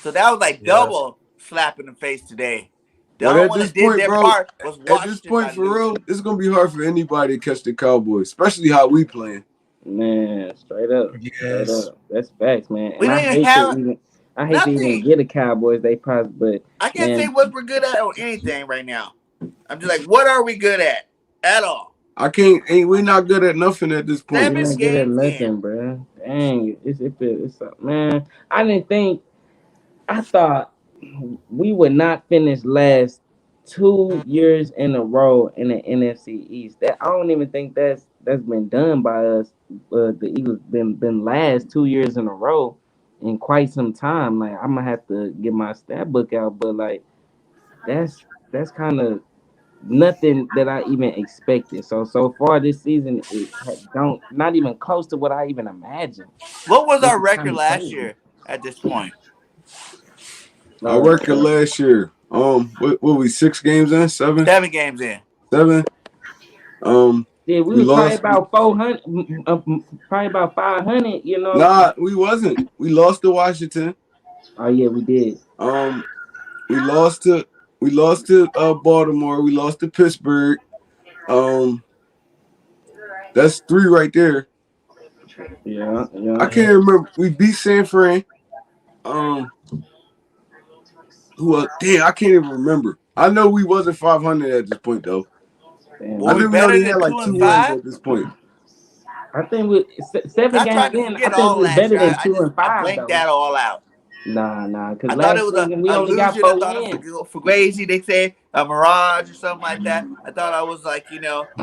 So that was like Yeah. double slap in the face today. The But only at one this that did point, their bro, part was at this Washington point trying to for do real, shit. it's gonna be hard for anybody to catch the Cowboys, especially how we playing. Man, straight up, straight Yes. up. That's facts, man. We And don't even have I hate to even nothing. get a Cowboys. They probably, but I can't say man, what we're good at or anything right now. I'm just like, what are we good at all? I can't. Ain't we not good at nothing at this point? we're 7 not good at games in. nothing, bro. Dang, it's man. I didn't think. I thought we would not finish last 2 years in a row in the NFC East. That I don't even think that's been done by us. The Eagles been last 2 years in a row in quite some time. Like I'm gonna have to get my stat book out, but like that's kind of nothing that I even expected. So far this season, don't not even close to what I even imagined, What was which our is kind record of last crazy. year at this point? I Uh, record last year. What we 6 games in? Seven, 7 games in. 7. yeah, we We was probably lost. about 400, probably about 500. You know. Nah, we wasn't. We lost to Washington. Oh yeah, we did. Um, we lost to Baltimore. We lost to Pittsburgh. Um, that's 3 right there. Yeah, yeah. I can't remember. We beat San Fran. Um, who else? Damn, I can't even remember. I know we wasn't 500 at this point though. Damn, I Were we think we better only than had like two two and wins five? at this point. I think we 7 I games tried to in. I forget think all we was last better year. than I two just and I five blanked though. that all out. Nah, because I thought it last was season we a only got illusion. I 4 thought it was wins. a fugazi. They say a mirage or something like that. I thought I was like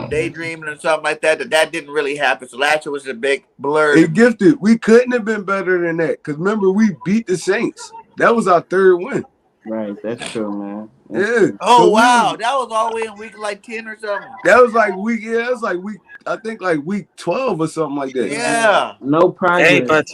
daydreaming or something like that. That didn't really happen. So last year was a big blur to It me. gifted. We couldn't have been better than that. Cause remember, we beat the Saints. That was our 3rd win. Right, that's true, man. That's Yeah. true. So Oh we was wow, that was all the way in week like 10 or something. that was like week. Yeah, that was like week. I think like week 12 or something like that. Man, Yeah, no Hey, progress.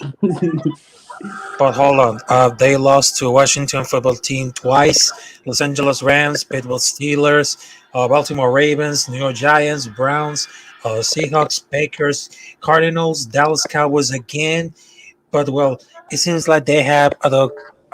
but hold on. They lost to Washington football team twice. Los Angeles Rams, Pittsburgh Steelers, Baltimore Ravens, New York Giants, Browns, Seahawks, Packers, Cardinals, Dallas Cowboys again. But well, it seems like they have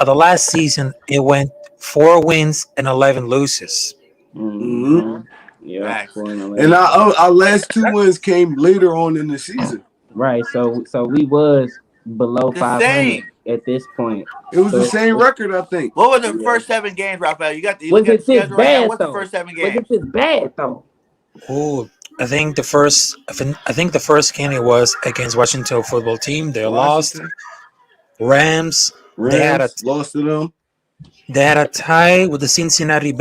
the last season it went 4 wins and 11 losses. Hmm. Mm-hmm. Yep, facts. And 4-11. our last 2 wins came later on in the season. Right, so we was below The 500 same. at this point. It was So the same record, I think. What were the yeah. first 7 games, Raphael? You Was looking at the it this schedule right now? bad What's the though? first seven Was it games? this bad though? Ooh, I think the first game it was against Washington football team. They lost. Washington, Rams. They had a Rams lost to them. they had a tie with the Cincinnati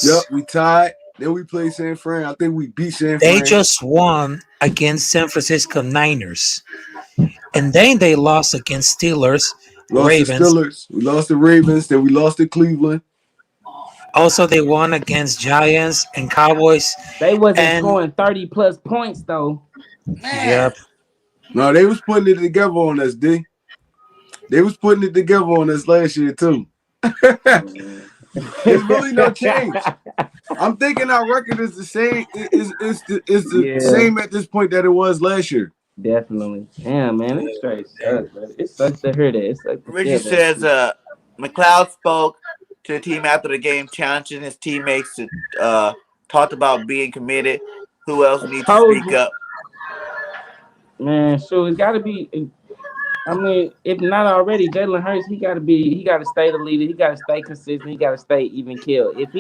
Yep, Bengals. we tied. Then we played San Fran. I think we beat San They Fran. just won against San Francisco Niners, and then they lost against Steelers, Lost to Ravens. Steelers. We lost to Ravens. Then we lost to Cleveland. Also, they won against Giants and Cowboys. They wasn't And scoring 30 plus points though. Man, yep, No, they was putting it together on us, D. They was putting it together on us last year too. Mm. It's really no change. I'm thinking our record is the same. Is the Yeah, same at this point that it was last year. definitely. Damn, man, it straight sucks, bro. It sucks to hear that. It sucks to feel Richard that says shit. McLeod spoke to the team after the game, challenging his teammates to talked about being committed. Who else needs to Told speak you, up? man. Sure, it's got to be. I mean, if not already, Jalen Hurts, he got to stay the leader. He got to stay consistent. He got to stay even kill. If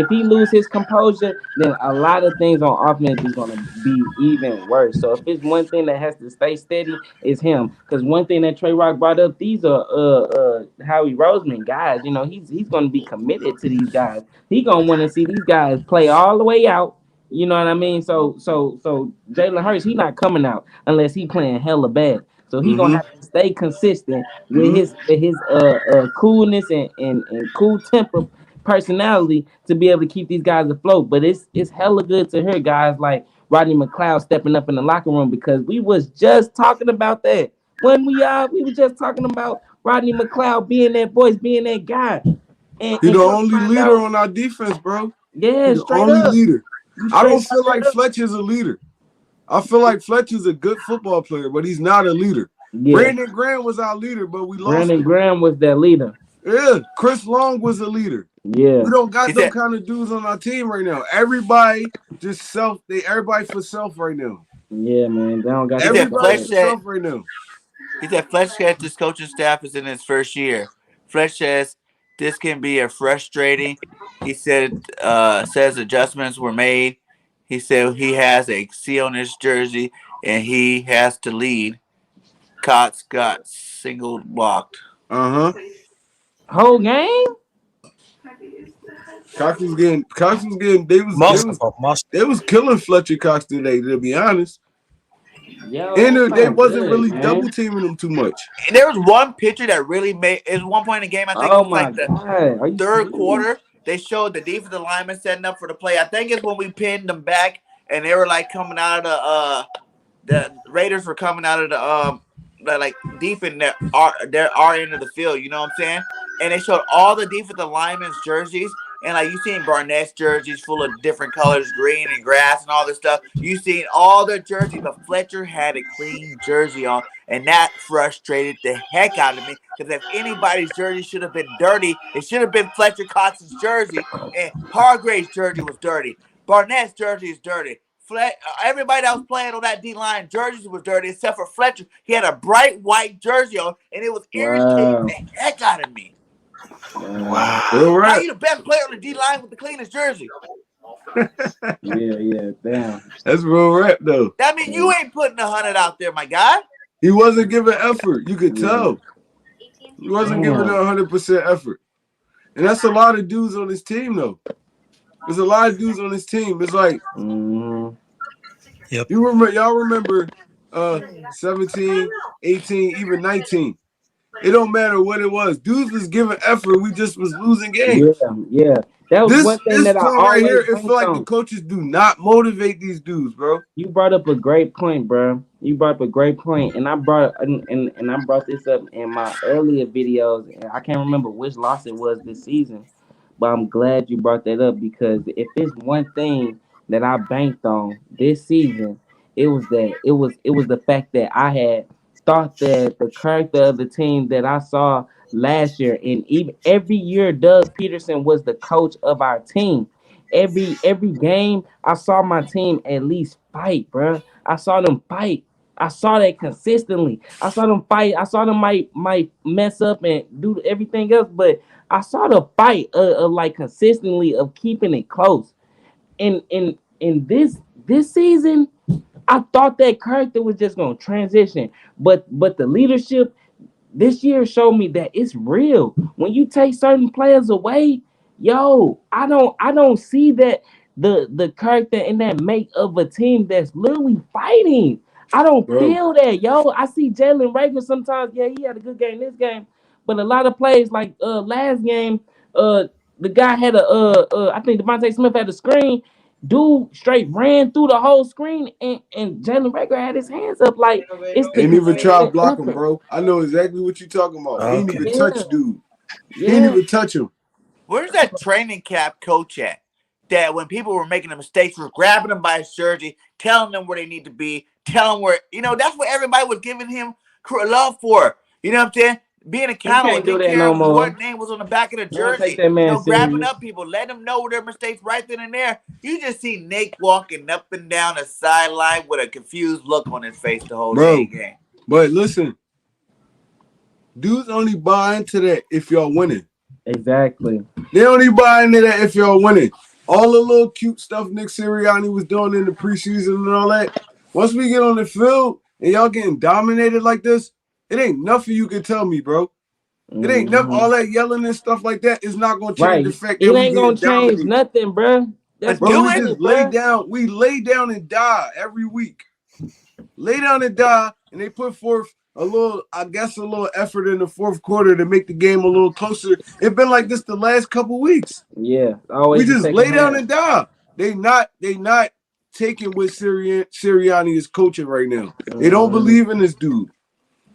he lose his composure, then a lot of things on offense is gonna be even worse. So if it's one thing that has to stay steady, it's him. Because one thing that Trey Rock brought up, these are Howie Roseman guys. You know, he's gonna be committed to these guys. He gonna want to see these guys play all the way out. You know what I mean? So Jalen Hurts, he not coming out unless he playing hella bad. So he gonna Mm-hmm. have to stay consistent with Mm-hmm. his coolness and cool temper personality to be able to keep these guys afloat. But it's hella good to hear guys like Rodney McLeod stepping up in the locker room because we was just talking about that. When we were just talking about Rodney McLeod being that voice, being that guy. He And the come to only find leader out, on our defense, bro. He yeah, the straight only up. leader. You I straight don't up feel like that up. Fletcher's a leader. I feel like Fletcher's a good football player, but he's not a leader. Yeah. Brandon Graham was our leader, but we lost Brandon him. Graham was that leader. Yeah, Chris Long was a leader. Yeah. We don't got He them said kind of dudes on our team right now. Everybody just everybody for self right now. Yeah, man. They don't got he that said Everybody Fletch for fire. said self right now. he said Fletch said this coaching staff is in his first year. Fletch says this can be a frustrating. He says adjustments were made. He said he has a C on his jersey and he has to lead. Cots got single blocked. Uh-huh. Whole game? Cox was getting Most of them, most. they was killing Fletcher Cox today, to be honest. Yo, And they my wasn't good, really man. double teaming him too much. There was one pitcher that really made. It was one point in the game. I think it Oh was my like the god. Are you third serious? quarter. They showed the defensive lineman setting up for the play. I think it's when we pinned them back, and they were like coming out of the Raiders were coming out of like deep in their end of the field. You know what I'm saying? And they showed all the defensive linemen's jerseys. And like you seen Barnett's jerseys full of different colors, green and grass and all this stuff. You seen all their jerseys, but Fletcher had a clean jersey on, and that frustrated the heck out of me. Because if anybody's jersey should have been dirty, it should have been Fletcher Cox's jersey, and Hargrave's jersey was dirty. Barnett's jersey is dirty. Everybody that was playing on that D line jerseys was dirty except for Fletcher. He had a bright white jersey on, and it was irritating Wow. the heck out of me. Wow. Real How rap. you the best player on the D line with the cleanest jersey? Yeah, damn. That's real rap though. That means you ain't putting 100 out there, my guy. He wasn't giving effort. You could Yeah. tell. He wasn't giving Damn. 100% effort. And that's a lot of dudes on his team though. There's a lot of dudes on his team. It's like Yep. y'all remember 17, 18, even 19. It don't matter what it was. Dudes was giving effort. We just was losing games. Yeah. That was one thing This that I point right always here, it think feel like the on. coaches do not motivate these dudes, bro. You brought up a great point, bro. You brought up a great point, and I brought this up in my earlier videos. And I can't remember which loss it was this season, but I'm glad you brought that up because if it's one thing that I banked on this season, it was the fact that I had thought that the character of the team that I saw last year, and even every year Doug Peterson was the coach of our team. Every game, I saw my team at least fight, bro. I saw them fight. I saw that consistently. I saw them fight. I saw them might mess up and do everything else, but I saw the fight of like consistently of keeping it close. In this season, I thought that character was just gonna transition, but the leadership this year showed me that it's real. When you take certain players away, yo, I don't see that the character and that make of a team that's literally fighting. I don't Bro. feel that, yo. I see Jalen Rager sometimes. Yeah, he had a good game this game, but a lot of plays like last game, the guy had I think Devontae Smith had a screen. Dude straight ran through the whole screen, and Jalen Rager had his hands up like it's the Ain't even try to consistent block him, effort. bro. I know exactly what you talking about. He ain't Okay. even Yeah, touch dude. He ain't yeah. even touch him. Where's that training camp coach at? That when people were making the mistakes, were grabbing them by his jersey, telling them where they need to be, telling where, that's what everybody was giving him love for. You know what I'm saying? Being You accountable, can't do didn't that care no more. what name was on the back of the You don't take jersey. that man Grabbing serious. up people, let them know their mistakes right then and there. You just see Nate walking up and down the sideline with a confused look on his face the whole Bro. game. But listen, dudes only buy into that if y'all winning. Exactly. They only buy into that if y'all winning. All the little cute stuff Nick Sirianni was doing in the preseason and all that. Once we get on the field and y'all getting dominated like this, it ain't nothing you can tell me, bro. It ain't nothing. All that yelling and stuff like that is not gonna change the Right. fact It that we ain't gonna getting change dominated. nothing, bro. That's Bro, we Do it. just bullshit, lay bro. down. We lay down and die every week. Lay down and die, and they put forth a little effort in the fourth quarter to make the game a little closer. It's been like this the last couple weeks. Yeah. We Always the just second lay down half. and die. They not taking what Sirianni is coaching right now. They don't believe in this dude.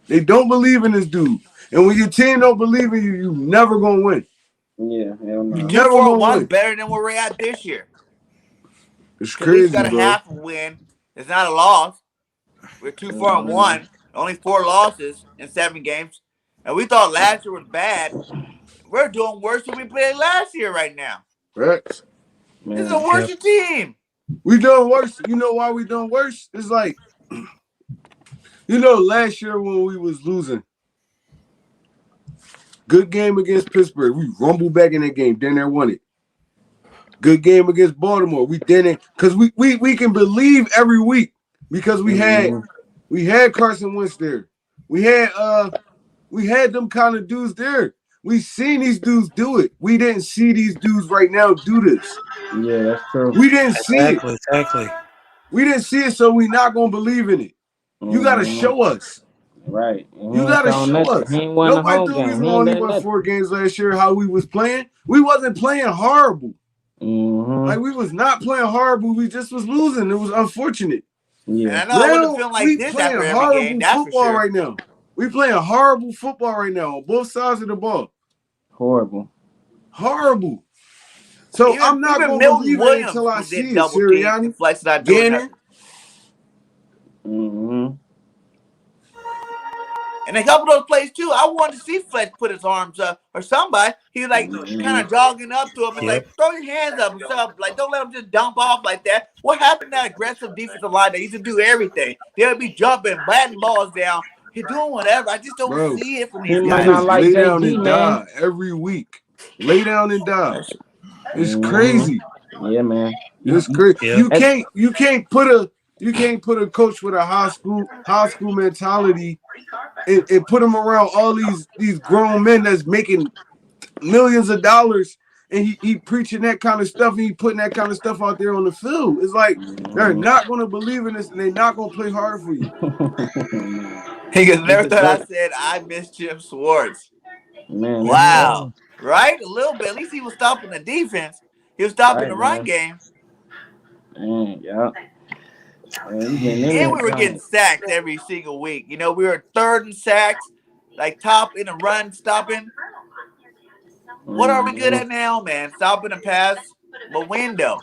They don't believe in this dude. And when your team don't believe in you, you never gonna win. Yeah, hell You no. never gonna 2-4-1 win. better than where we're at this year. It's At least crazy, got a bro. half a win. It's not a loss. We're 2-4-1, only 4 losses in 7 games. And we thought last year was bad. We're doing worse than we played last year right now. Right? This is a Man. worse team. We doing worse. You know why we doing worse? It's like, last year when we was losing, good game against Pittsburgh, we rumbled back in that game. Then they won it. Good game against Baltimore, we didn't, because we can believe every week because we had Carson Wentz there. We had them kind of dudes there. We seen these dudes do it. We didn't see these dudes right now do this. Yeah, that's true. We didn't see it. Exactly. We didn't see it, so we not gonna believe in it. You gotta Mm-hmm. show us. Right. And he You ain't gotta shown show nothing. us. He ain't won the Nobody whole told me game. He we ain't only done won nothing. 4 games last year. How we was playing? We wasn't playing horrible. Mm-hmm. Like we was not playing horrible. We just was losing. It was unfortunate. Yeah. And I know I wasn't Now feeling like we this playing after every game. horrible That's for football sure. right now. We playing horrible football right now on both sides of the ball. Horrible. Horrible. So I'm not Even gonna Milton believe it Williams until I was see getting it. double teamed Sirianni, and Flex not doing Gannon. nothing. Mm-hmm. And a couple of those plays too, I wanted to see Flex put his arms up or somebody. He was like kind of jogging up to him and like, throw your hands up and stuff. Like, don't let him just dump off like that. What happened to that aggressive defensive line that used to do everything? They'll be jumping, batting balls down. He's doing whatever. I just don't Bro, see it from He these might guys. not just like lay down JG, and man. die every week. Lay down and die. It's Mhm. crazy. Yeah, man. It's crazy. Yeah. You can't put a coach with a high school mentality and put him around all these grown men that's making millions of dollars, and he preaching that kind of stuff and he putting that kind of stuff out there on the field. It's like they're not gonna believe in this and they're not gonna play hard for you. He never thought I said I miss Jim Schwartz. Man, Wow. Right? A little bit. At least he was stopping the defense. He was stopping the run game. Yeah. And we were getting sacks every single week. You know, we were third in sacks, like top in the run, stopping. What are we good at now, man? Stopping the pass, but window.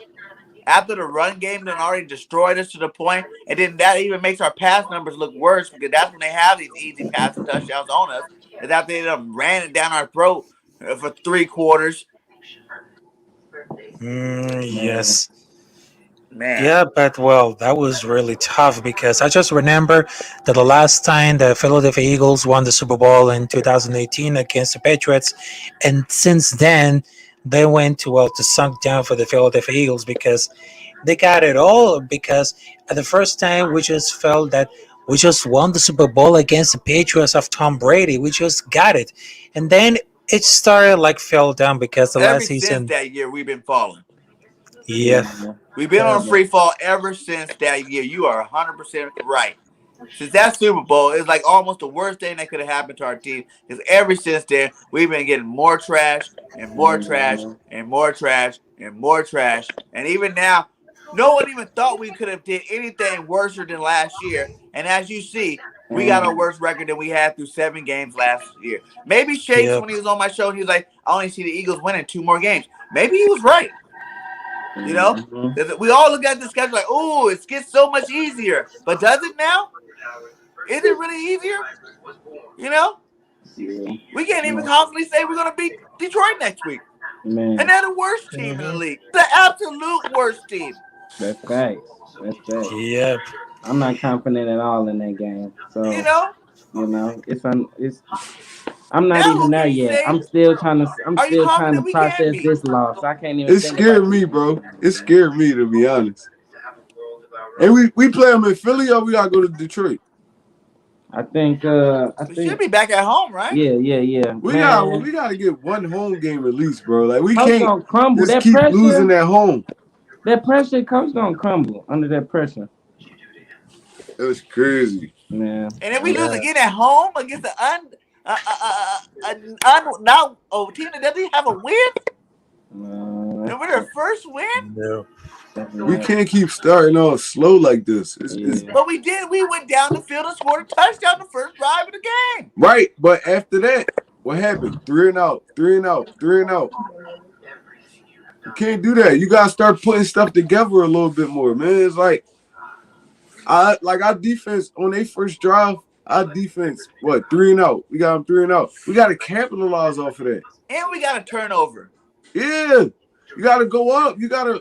After the run game done already destroyed us to the point, and then that even makes our pass numbers look worse because that's when they have these easy passing touchdowns on us. Is after they done ran it down our throat for 3 quarters. Yes. Man. Yeah, but well, that was really tough because I just remember that the last time the Philadelphia Eagles won the Super Bowl in 2018 against the Patriots, and since then they went to sunk down for the Philadelphia Eagles because they got it all. Because at the first time we just felt that we just won the Super Bowl against the Patriots of Tom Brady, we just got it, and then it started like fell down because the Ever last since season. that year, we've been falling. Yeah. We've been on a free fall ever since that year. You are 100% right. Since that Super Bowl, it's like almost the worst thing that could have happened to our team. Because ever since then, we've been getting more trash and more trash and more trash and more trash. And even now, no one even thought we could have did anything worse than last year. And as you see, we got a worse record than we had through 7 games last year. Maybe Shakes, when he was on my show, he was like, I only see the Eagles winning 2 more games. Maybe he was right. You know, we all look at the schedule like, oh, it gets so much easier. But does it now? Is it really easier? You know? We can't even confidently say we're going to beat Detroit next week. And they're the worst team in the league. The absolute worst team. That's facts. That's facts. Yep. I'm not confident at all in that game. So You know, I'm not Now, even who there can you yet. say- I'm still trying Are you to confident we can process be? this loss. I can't even It think scared about me, this. bro. It scared me, to be honest. And we play them in Philly, or we gotta go to Detroit? I think We should be back at home, right? yeah. We gotta get one home game at least, bro. Like we Coach can't gonna crumble. just That keep pressure, losing at home. that pressure, coach gonna crumble under that pressure. That's crazy. Man. And if we lose again at home against a team that doesn't even have a win, and we're their first win. No. We can't keep starting off slow like this. But we did. We went down the field and scored a touchdown the first drive of the game. Right, but after that, what happened? 3 and out. You can't do that. You gotta start putting stuff together a little bit more, man. It's like our defense on their first drive. Our defense, 3 and out. We got them 3 and out. We gotta capitalize off of that. And we got a turnover. Yeah, you gotta go up. We gotta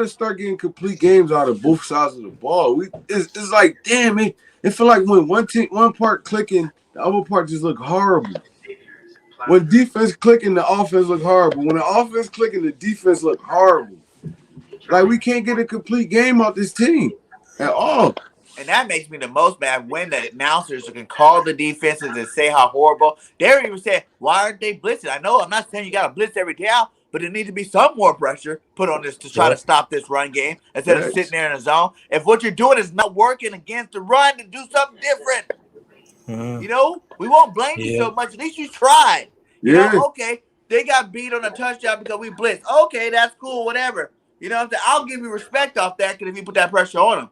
start getting complete games out of both sides of the ball. It's like, damn, man. It feel like when one part clicking, the other part just look horrible. When defense clicking, the offense look horrible. When the offense clicking, the defense look horrible. Like we can't get a complete game out this team at all. And that makes me the most mad when the announcers can call the defenses and say how horrible. They're even saying, why aren't they blitzing? I know I'm not saying you got to blitz every down, but there needs to be some more pressure put on this to try to Yep. stop this run game instead of sitting Facts. there in a zone. If what you're doing is not working against the run, to do something different. Mhm. You know, we won't blame you Yeah. so much. At least you tried. You know, Yeah. okay, they got beat on a touchdown because we blitzed. Okay, that's cool, whatever. You know what I'm saying? I'll give you respect off that because if you put that pressure on them.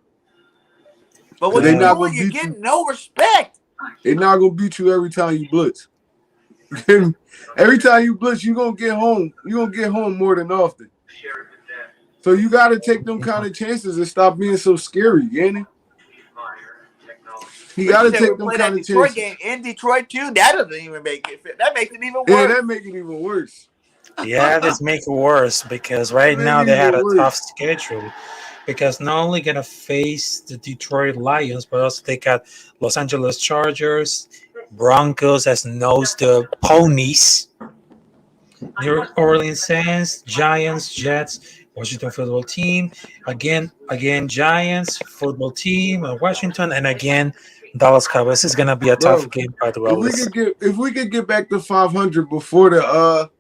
But Cause what they you're Yeah. not doing, gonna you're beat you. getting no respect. They not gonna beat you every time you blitz. Every time you blitz, you gonna get home. You gonna get home more than often. So you gotta take them kind of chances and stop being so scary, Yanni. You But you gotta said we're take them playing that kind of Detroit chances. game in Detroit too. That doesn't even make it fit. That makes it even Yeah, worse. that make it even worse. Yeah, this make it worse because That right make now it they had even a tough worse. schedule. Because not only gonna face the Detroit Lions, but also they got Los Angeles Chargers, Broncos as knows the ponies, New Orleans Saints, Giants, Jets, Washington football team, again Giants football team, Washington, and again Dallas Cowboys. This is gonna be a tough Bro, game by the way. Listen. if we could get back to 500 before the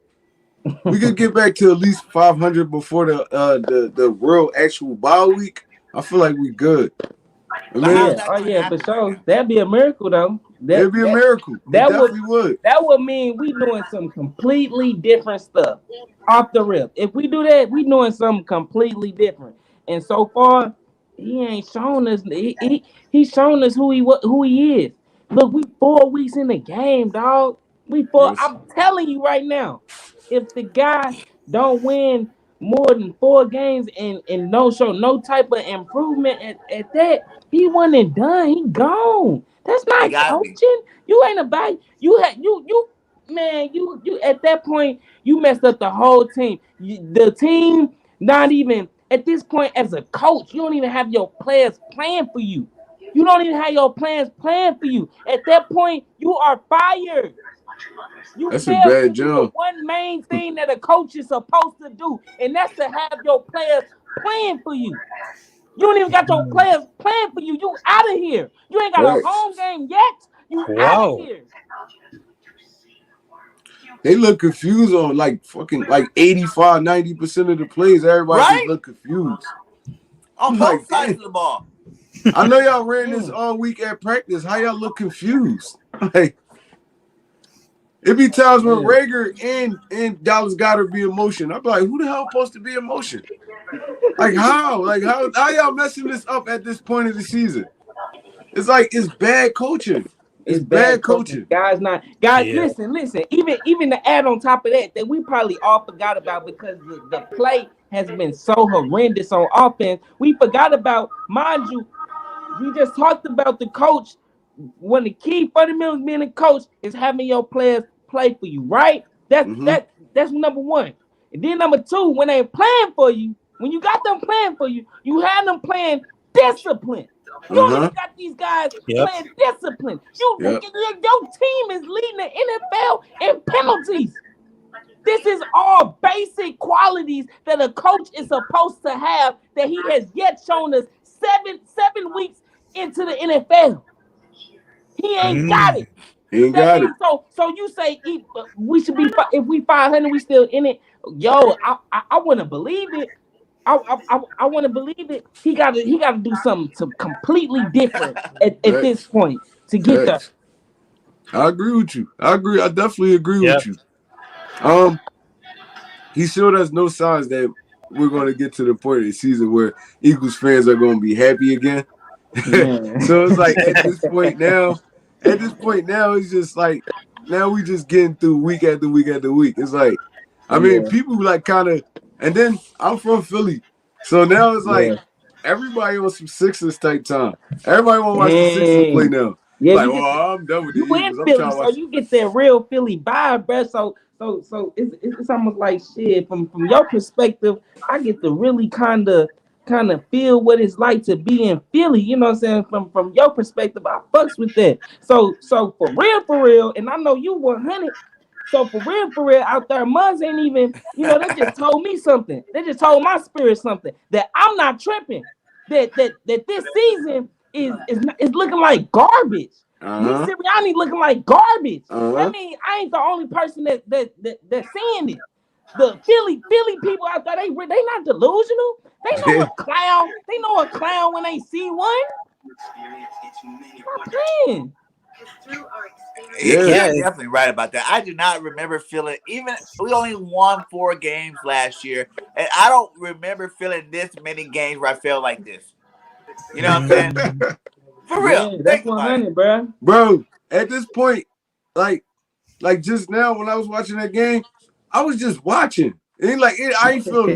we could get back to at least 500 before the real actual bye week. I feel like we good. I But how's mean, Yeah, that oh going to yeah, for happen, sure. Miguel? That'd be a miracle though. it'd be a miracle. It That would definitely would. that would mean we doing some completely different stuff off the rip. If we do that, we doing something completely different. And so far, he ain't shown us. He's shown us who he is. Look, we 4 weeks in the game, dog. We four. Yes. I'm telling you right now, if the guy don't win more than 4 games and no show no type of improvement at that, he wasn't done. He gone. That's It not got to be. coaching. You ain't about you had you man, you at that point you messed up the whole team. The team not even at this point as a coach, you don't even have your players playing for you. You don't even have your plans planned for you. At that point, you are fired. You That's a failed to bad do the job. one main thing that a coach is supposed to do, and that's to have your players playing for you. You don't even got your players playing for you. You out of here. You ain't got a Facts. home game yet. You out of Wow. here. They look confused on like fucking like 85, 90% of the plays. Everybody just Right? look confused. On I'm both like, sides damn. of the ball. I know y'all ran this Mm. all week at practice. How y'all look confused? Like, it be times when Yeah. Rager and Dallas Goddard be in motion. I'm like, who the hell supposed to be in motion? Like how? Like how y'all messing this up at this point of the season? It's like it's bad coaching. It's It's bad bad coaching. coaching. Guys, Yeah. listen. Even to add on top of that we probably all forgot about because the play has been so horrendous on offense. We forgot about, mind you, we just talked about the coach. One of the key fundamentals being a coach is having your players play for you, right? That's Mm-hmm. that that's number one. And then number two, when they playing for you, when you got them playing for you, you have them playing discipline. You don't Uh-huh. even got these guys Yep. playing discipline. Yep. Your team is leading the NFL in penalties. This is all basic qualities that a coach is supposed to have that he has yet shown us seven weeks into the NFL. He ain't got Mm. it. He ain't That got it. means so you say we should be if we 500 we still in it. Yo, I want to believe it. I want to believe it. He got to do something to completely different at this Facts. point to get there. Facts. I agree with you. I agree. I definitely agree with Yep. you. He showed us no signs that we're going to get to the point of the season where Eagles fans are going to be happy again. Man. So it's like at this point now, it's just like now we just getting through week after week after week. It's like, I mean, Yeah, people like kind of, and then I'm from Philly, so now it's like yeah. everybody on some Sixers type time. Everybody want to watch the Sixers play Dang. now. Yeah, Like, you get well, I'm done with the you in Eagles. I'm trying Philly, to so watch. you get that real Philly vibe, bro. So it's almost like shit from your perspective. I get to really kind of feel what it's like to be in Philly. You know what I'm saying? From your perspective, I fucks with that. So for real, and I know you 100. So for real, out there, Muzz ain't even. They just told me something. They just told my spirit something that I'm not tripping. That this season is looking like garbage. Nick Sirianni looking like garbage. I mean, I ain't the only person that's saying it. The Philly people out there, they not delusional. They know a clown. They know a clown when they see one. Stop playing. You're definitely right about that. I do not remember feeling, even we only won 4 games last year, and I don't remember feeling this many games where I felt like this. You know what I'm saying? For real. Yeah, that's 100, bro. Bro, at this point, like just now when I was watching that game, I was just watching. It ain't like I ain't feel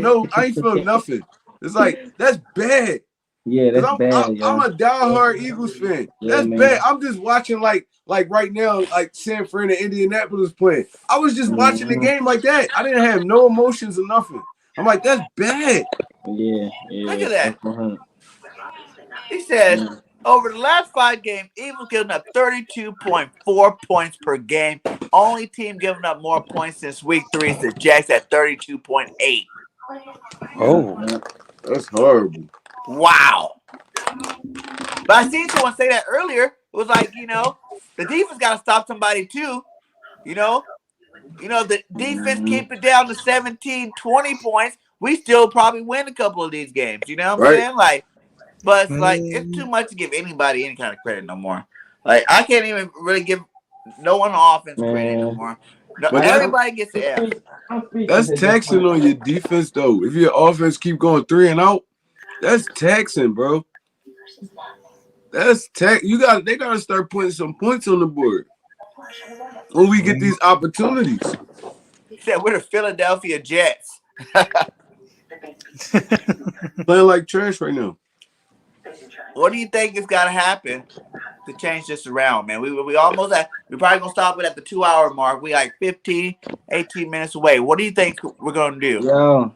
nothing. It's like that's bad. Yeah, that's bad. I'm a diehard Eagles fan. Yeah, That's man. bad. I'm just watching like right now, like San Fran and Indianapolis playing. I was just watching the game like that. I didn't have no emotions or nothing. I'm like, that's bad. Yeah. Look at that. He says, over the last 5 games, Eagles giving up 32.4 points per game. Only team giving up more points since week 3 is the Jacks at 32.8. Oh, that's horrible. Wow. But I seen someone say that earlier. It was like, the defense got to stop somebody too. The defense keep it down to 17, 20 points. We still probably win a couple of these games. You know what I'm saying? Like, but it's like, it's too much to give anybody any kind of credit no more. Like, I can't even really give no one offense credit no more. No, everybody gets the F. That's taxing on your defense, though. If your offense keep going 3 and out, that's taxing, bro. That's tax. They gotta start putting some points on the board when we get these opportunities. He said we're the Philadelphia Jets. Playing like trash right now. What do you think is gotta happen to change this around, man? We almost we're probably gonna stop it at the 2-hour mark. We like 15, 18 minutes away. What do you think we're gonna do?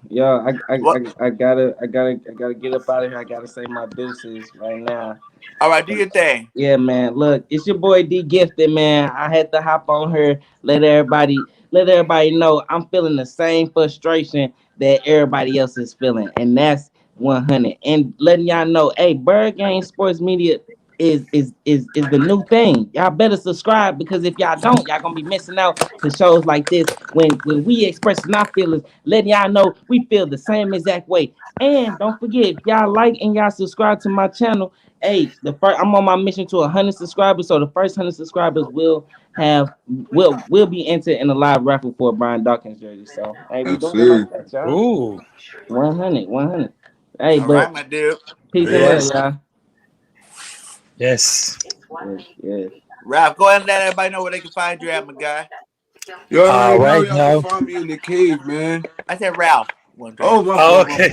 Yo, I gotta get up out of here. I gotta say my deuces right now. All right, do your thing. Yeah, man. Look, it's your boy D Gifted, man. I had to hop on here, let everybody know I'm feeling the same frustration that everybody else is feeling, and that's 100. And letting y'all know, hey, BIRDGANG Sports Media is the new thing. Y'all better subscribe, because if y'all don't, y'all gonna be missing out to shows like this when we expressing our feelings, letting y'all know we feel the same exact way. And don't forget, if y'all like and y'all subscribe to my channel, hey, I'm on my mission to 100 subscribers, so the first 100 subscribers will be entered in a live raffle for a Brian Dawkins jersey. So hey, we doing it like that, y'all. Ooh, 100. Hey, all but right, my dude. Peace and love, y'all. Yes. Ralph, go ahead and let everybody know where they can find you at, my guy. You already know right y'all now. can find me in the cave, man. I said Ralph. Oh, my fault. Okay.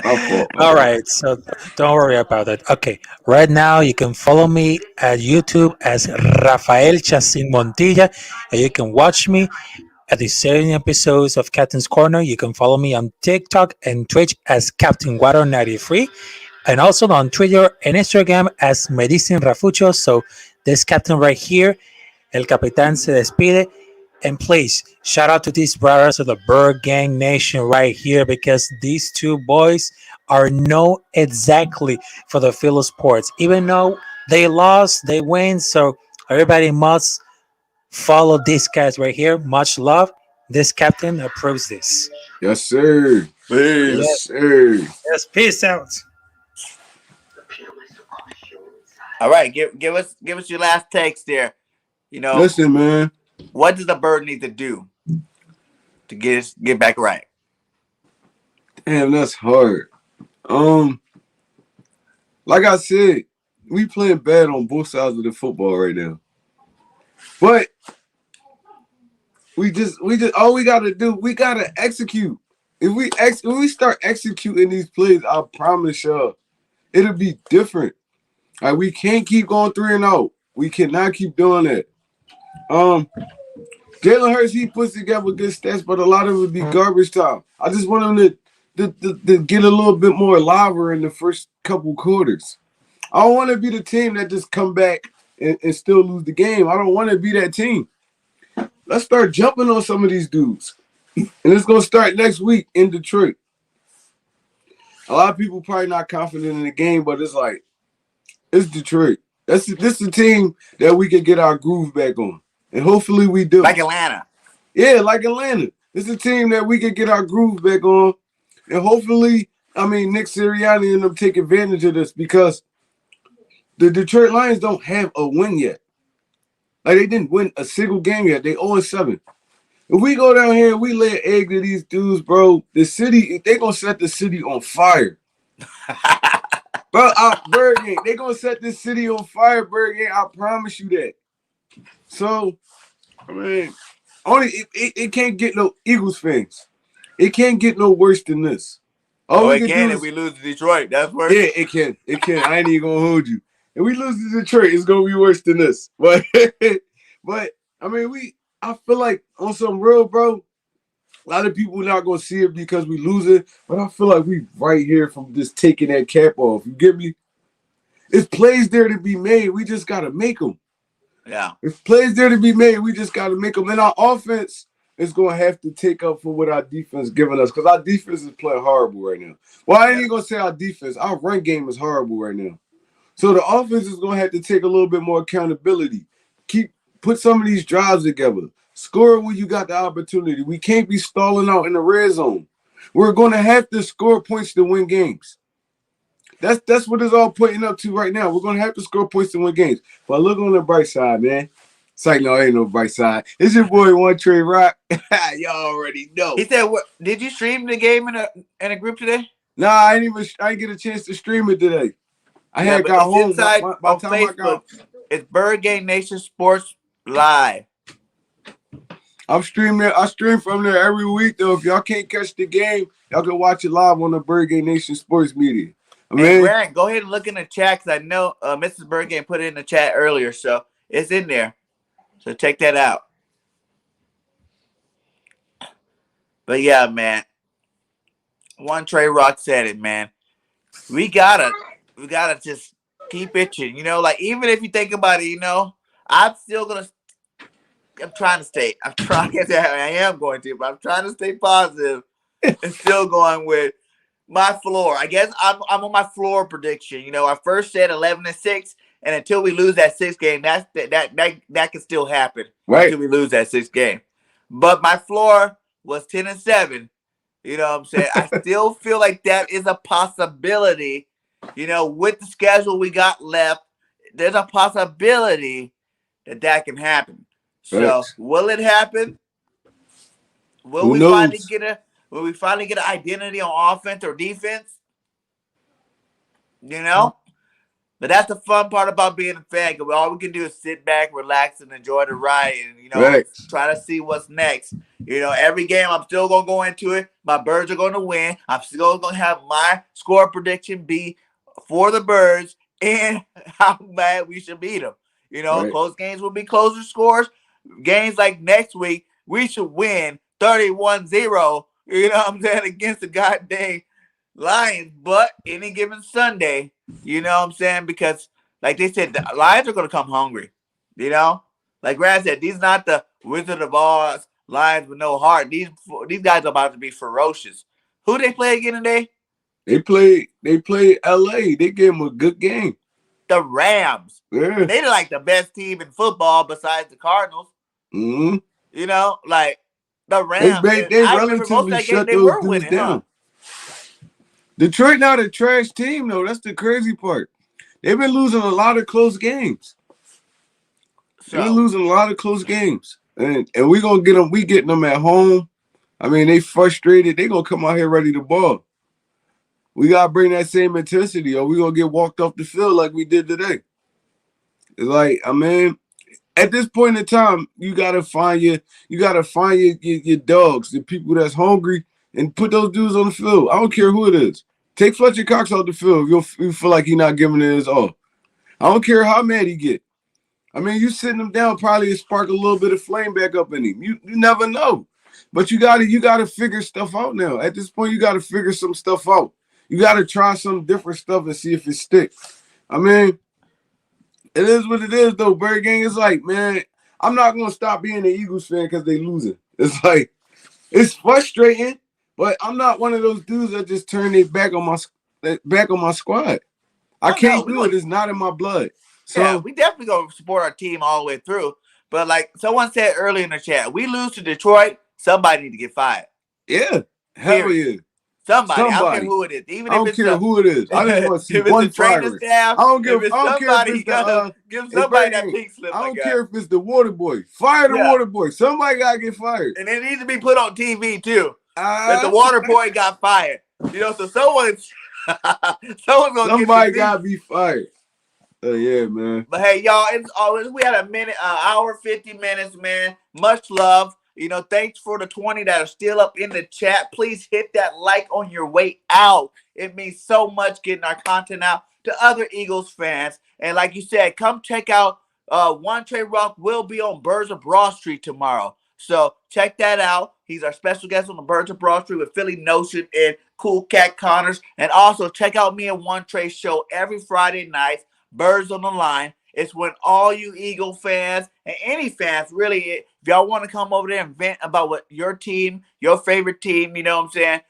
My fault. All right, so don't worry about it. Okay, right now you can follow me at YouTube as Rafael Chacin Montilla, and you can watch me at the same episodes of Captain's Corner. You can follow me on TikTok and Twitch as Captain Water 93, and also on Twitter and Instagram as Medicine Rafucho. So this captain right here, El Capitán se despide. And please, shout out to these brothers of the Bird Gang Nation right here, because these two boys are known exactly for the Philo sports. Even though they lost, they win. So everybody must follow these guys right here. Much love. This captain approves this. Yes, sir. Yes, sir. Yes, peace out. All right, give us your last takes there. Listen, man. What does the Bird need to do to get back right? Damn, that's hard. Like I said, we playing bad on both sides of the football right now. But we just all we gotta do, we gotta execute. If we start executing these plays, I promise y'all, it'll be different. Like, we can't keep going 3 and out. We cannot keep doing that. Jalen Hurts, he puts together good stats, but a lot of it be garbage time. I just want him to get a little bit more liver in the first couple quarters. I don't want to be the team that just come back and still lose the game. I don't want to be that team. Let's start jumping on some of these dudes. And it's going to start next week in Detroit. A lot of people probably not confident in the game, but it's It's Detroit. This is a team that we can get our groove back on, and hopefully we do. Like Atlanta. Yeah, like Atlanta. This is a team that we can get our groove back on, and hopefully, Nick Sirianni and them take advantage of this because the Detroit Lions don't have a win yet. Like they didn't win a single game yet. They 0-7. If we go down here and we lay an egg to these dudes, bro, the city, they gonna set the city on fire. Bro, BIRDGANG, they gonna set this city on fire, BIRDGANG. I promise you that. So, it can't get no Eagles fans. It can't get no worse than this. It can if we lose to Detroit. That's worse. Yeah, it can. It can. I ain't even gonna hold you. If we lose to Detroit, it's gonna be worse than this. But I feel like on some real, bro, a lot of people not gonna see it because we lose it. But I feel like we right here from just taking that cap off. You get me? It's plays there to be made. We just gotta make them. Yeah. If plays there to be made, we just gotta make them. And our offense is gonna have to take up for what our defense giving us because our defense is playing horrible right now. Well, I ain't even gonna say our defense. Our run game is horrible right now. So the offense is gonna have to take a little bit more accountability. Put some of these drives together. Score when you got the opportunity. We can't be stalling out in the red zone. We're gonna have to score points to win games. That's what it's all pointing up to right now. We're gonna have to score points to win games. But look on the bright side, man. It's like, no, ain't no bright side. It's your boy One Trey Rock. Y'all already know. He said, "What? Did you stream the game in a group today?" Nah, I didn't get a chance to stream it today. I had got home inside by on the time Facebook. I got. It's BIRDGANG Nation Sports Live. I'm streaming. I stream from there every week though. If y'all can't catch the game, y'all can watch it live on the BIRDGANG Nation Sports Media. Hey, Grant, go ahead and look in the chat because I know Mrs. BIRDGANG put it in the chat earlier, so it's in there. So check that out. But yeah, man. One Trey Rock said it, man. We gotta just keep itching. Like even if you think about it, I'm trying to stay. I am going to, but I'm trying to stay positive and still going with my floor. I guess I'm on my floor prediction. I first said 11-6, and until we lose that 6th game, that can still happen. Right. Until we lose that 6th game. But my floor was 10-7. You know what I'm saying? I still feel like that is a possibility. With the schedule we got left, there's a possibility that can happen. So will it happen? Will we finally get an identity on offense or defense? But that's the fun part about being a fan. All we can do is sit back, relax, and enjoy the ride, and try to see what's next. Every game I'm still gonna go into it. My Birds are gonna win. I'm still gonna have my score prediction be for the Birds and how bad we should beat them. Close games will be closer scores. Games like next week, we should win 31-0. You know what I'm saying, against the goddamn Lions. But any given Sunday, you know what I'm saying, because like they said, the Lions are gonna come hungry. Like Grant said, these not the Wizard of Oz Lions with no heart. These guys are about to be ferocious. Who they play again today? They played LA. They gave them a good game. The Rams. Yeah. They're like the best team in football besides the Cardinals. Mm-hmm. Like the Rams. They relatively shut those dudes down. Detroit not a trash team though. That's the crazy part. They've been losing a lot of close games. And we gonna get them. We getting them at home. They frustrated. They gonna come out here ready to ball. We gotta bring that same intensity, or we gonna get walked off the field like we did today. It's like, at this point in time, you gotta find your dogs, the people that's hungry, and put those dudes on the field. I don't care who it is. Take Fletcher Cox off the field if you feel like he's not giving it his all. I don't care how mad he get. You sitting him down probably to spark a little bit of flame back up in him. You never know. But you gotta figure stuff out now. At this point, you gotta figure some stuff out. You gotta try some different stuff and see if it sticks. It is what it is though. BIRDGANG is like, man, I'm not gonna stop being an Eagles fan because they losing. It's like, it's frustrating, but I'm not one of those dudes that just turn their back on my squad. I Oh no, can't do it. It's not in my blood. yeah, So we definitely gonna support our team all the way through. But like someone said earlier in the chat, we lose to Detroit, somebody need to get fired. yeah, hell Period. yeah. Somebody. I don't care Somebody. who it is. Even I if don't it's care who it is. I just want to if see it's the one training firing. staff, I if it's don't care if somebody, it's you gotta the give it's somebody that BIRDGANG. pink slip. I My don't guy. care if it's the water boy. Fire the Yeah. water boy. Somebody gotta get fired. And it needs to be put on TV too. That the water boy got fired. You know, so someone's gonna Somebody get the gotta be fired. Yeah, man. But hey, y'all, it's always we had an hour, 50 minutes, man. Much love. You know, thanks for the 20 that are still up in the chat. Please hit that like on your way out. It means so much getting our content out to other Eagles fans. And like you said, come check out One Trey Rock will be on Birds of Broad Street tomorrow. So check that out. He's our special guest on the Birds of Broad Street with Philly Notion and Cool Cat Connors. And also check out me and One Trey show every Friday night. Birds on the Line. It's when all you Eagle fans and any fans really, if y'all want to come over there and vent about what your team, your favorite team, you know what I'm saying,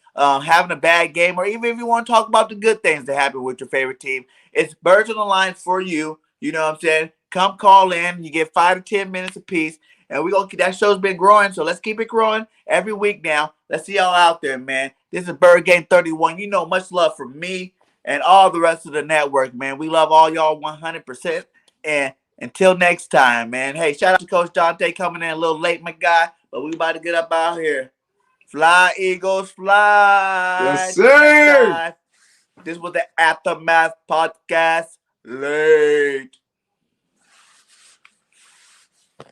having a bad game, or even if you want to talk about the good things that happen with your favorite team, it's Birds on the Line for you. You know what I'm saying? Come call in. You get 5 to 10 minutes apiece. And we gonna keep that show's been growing, so let's keep it growing every week now. Let's see y'all out there, man. This is Bird Game 31. You know, much love from me and all the rest of the network, man. We love all y'all 100%. And until next time, man. Hey, shout out to Coach Dante coming in a little late, my guy. But we about to get up out here. Fly, Eagles, fly. Yes, sir. This was the Aftermath Podcast. Late.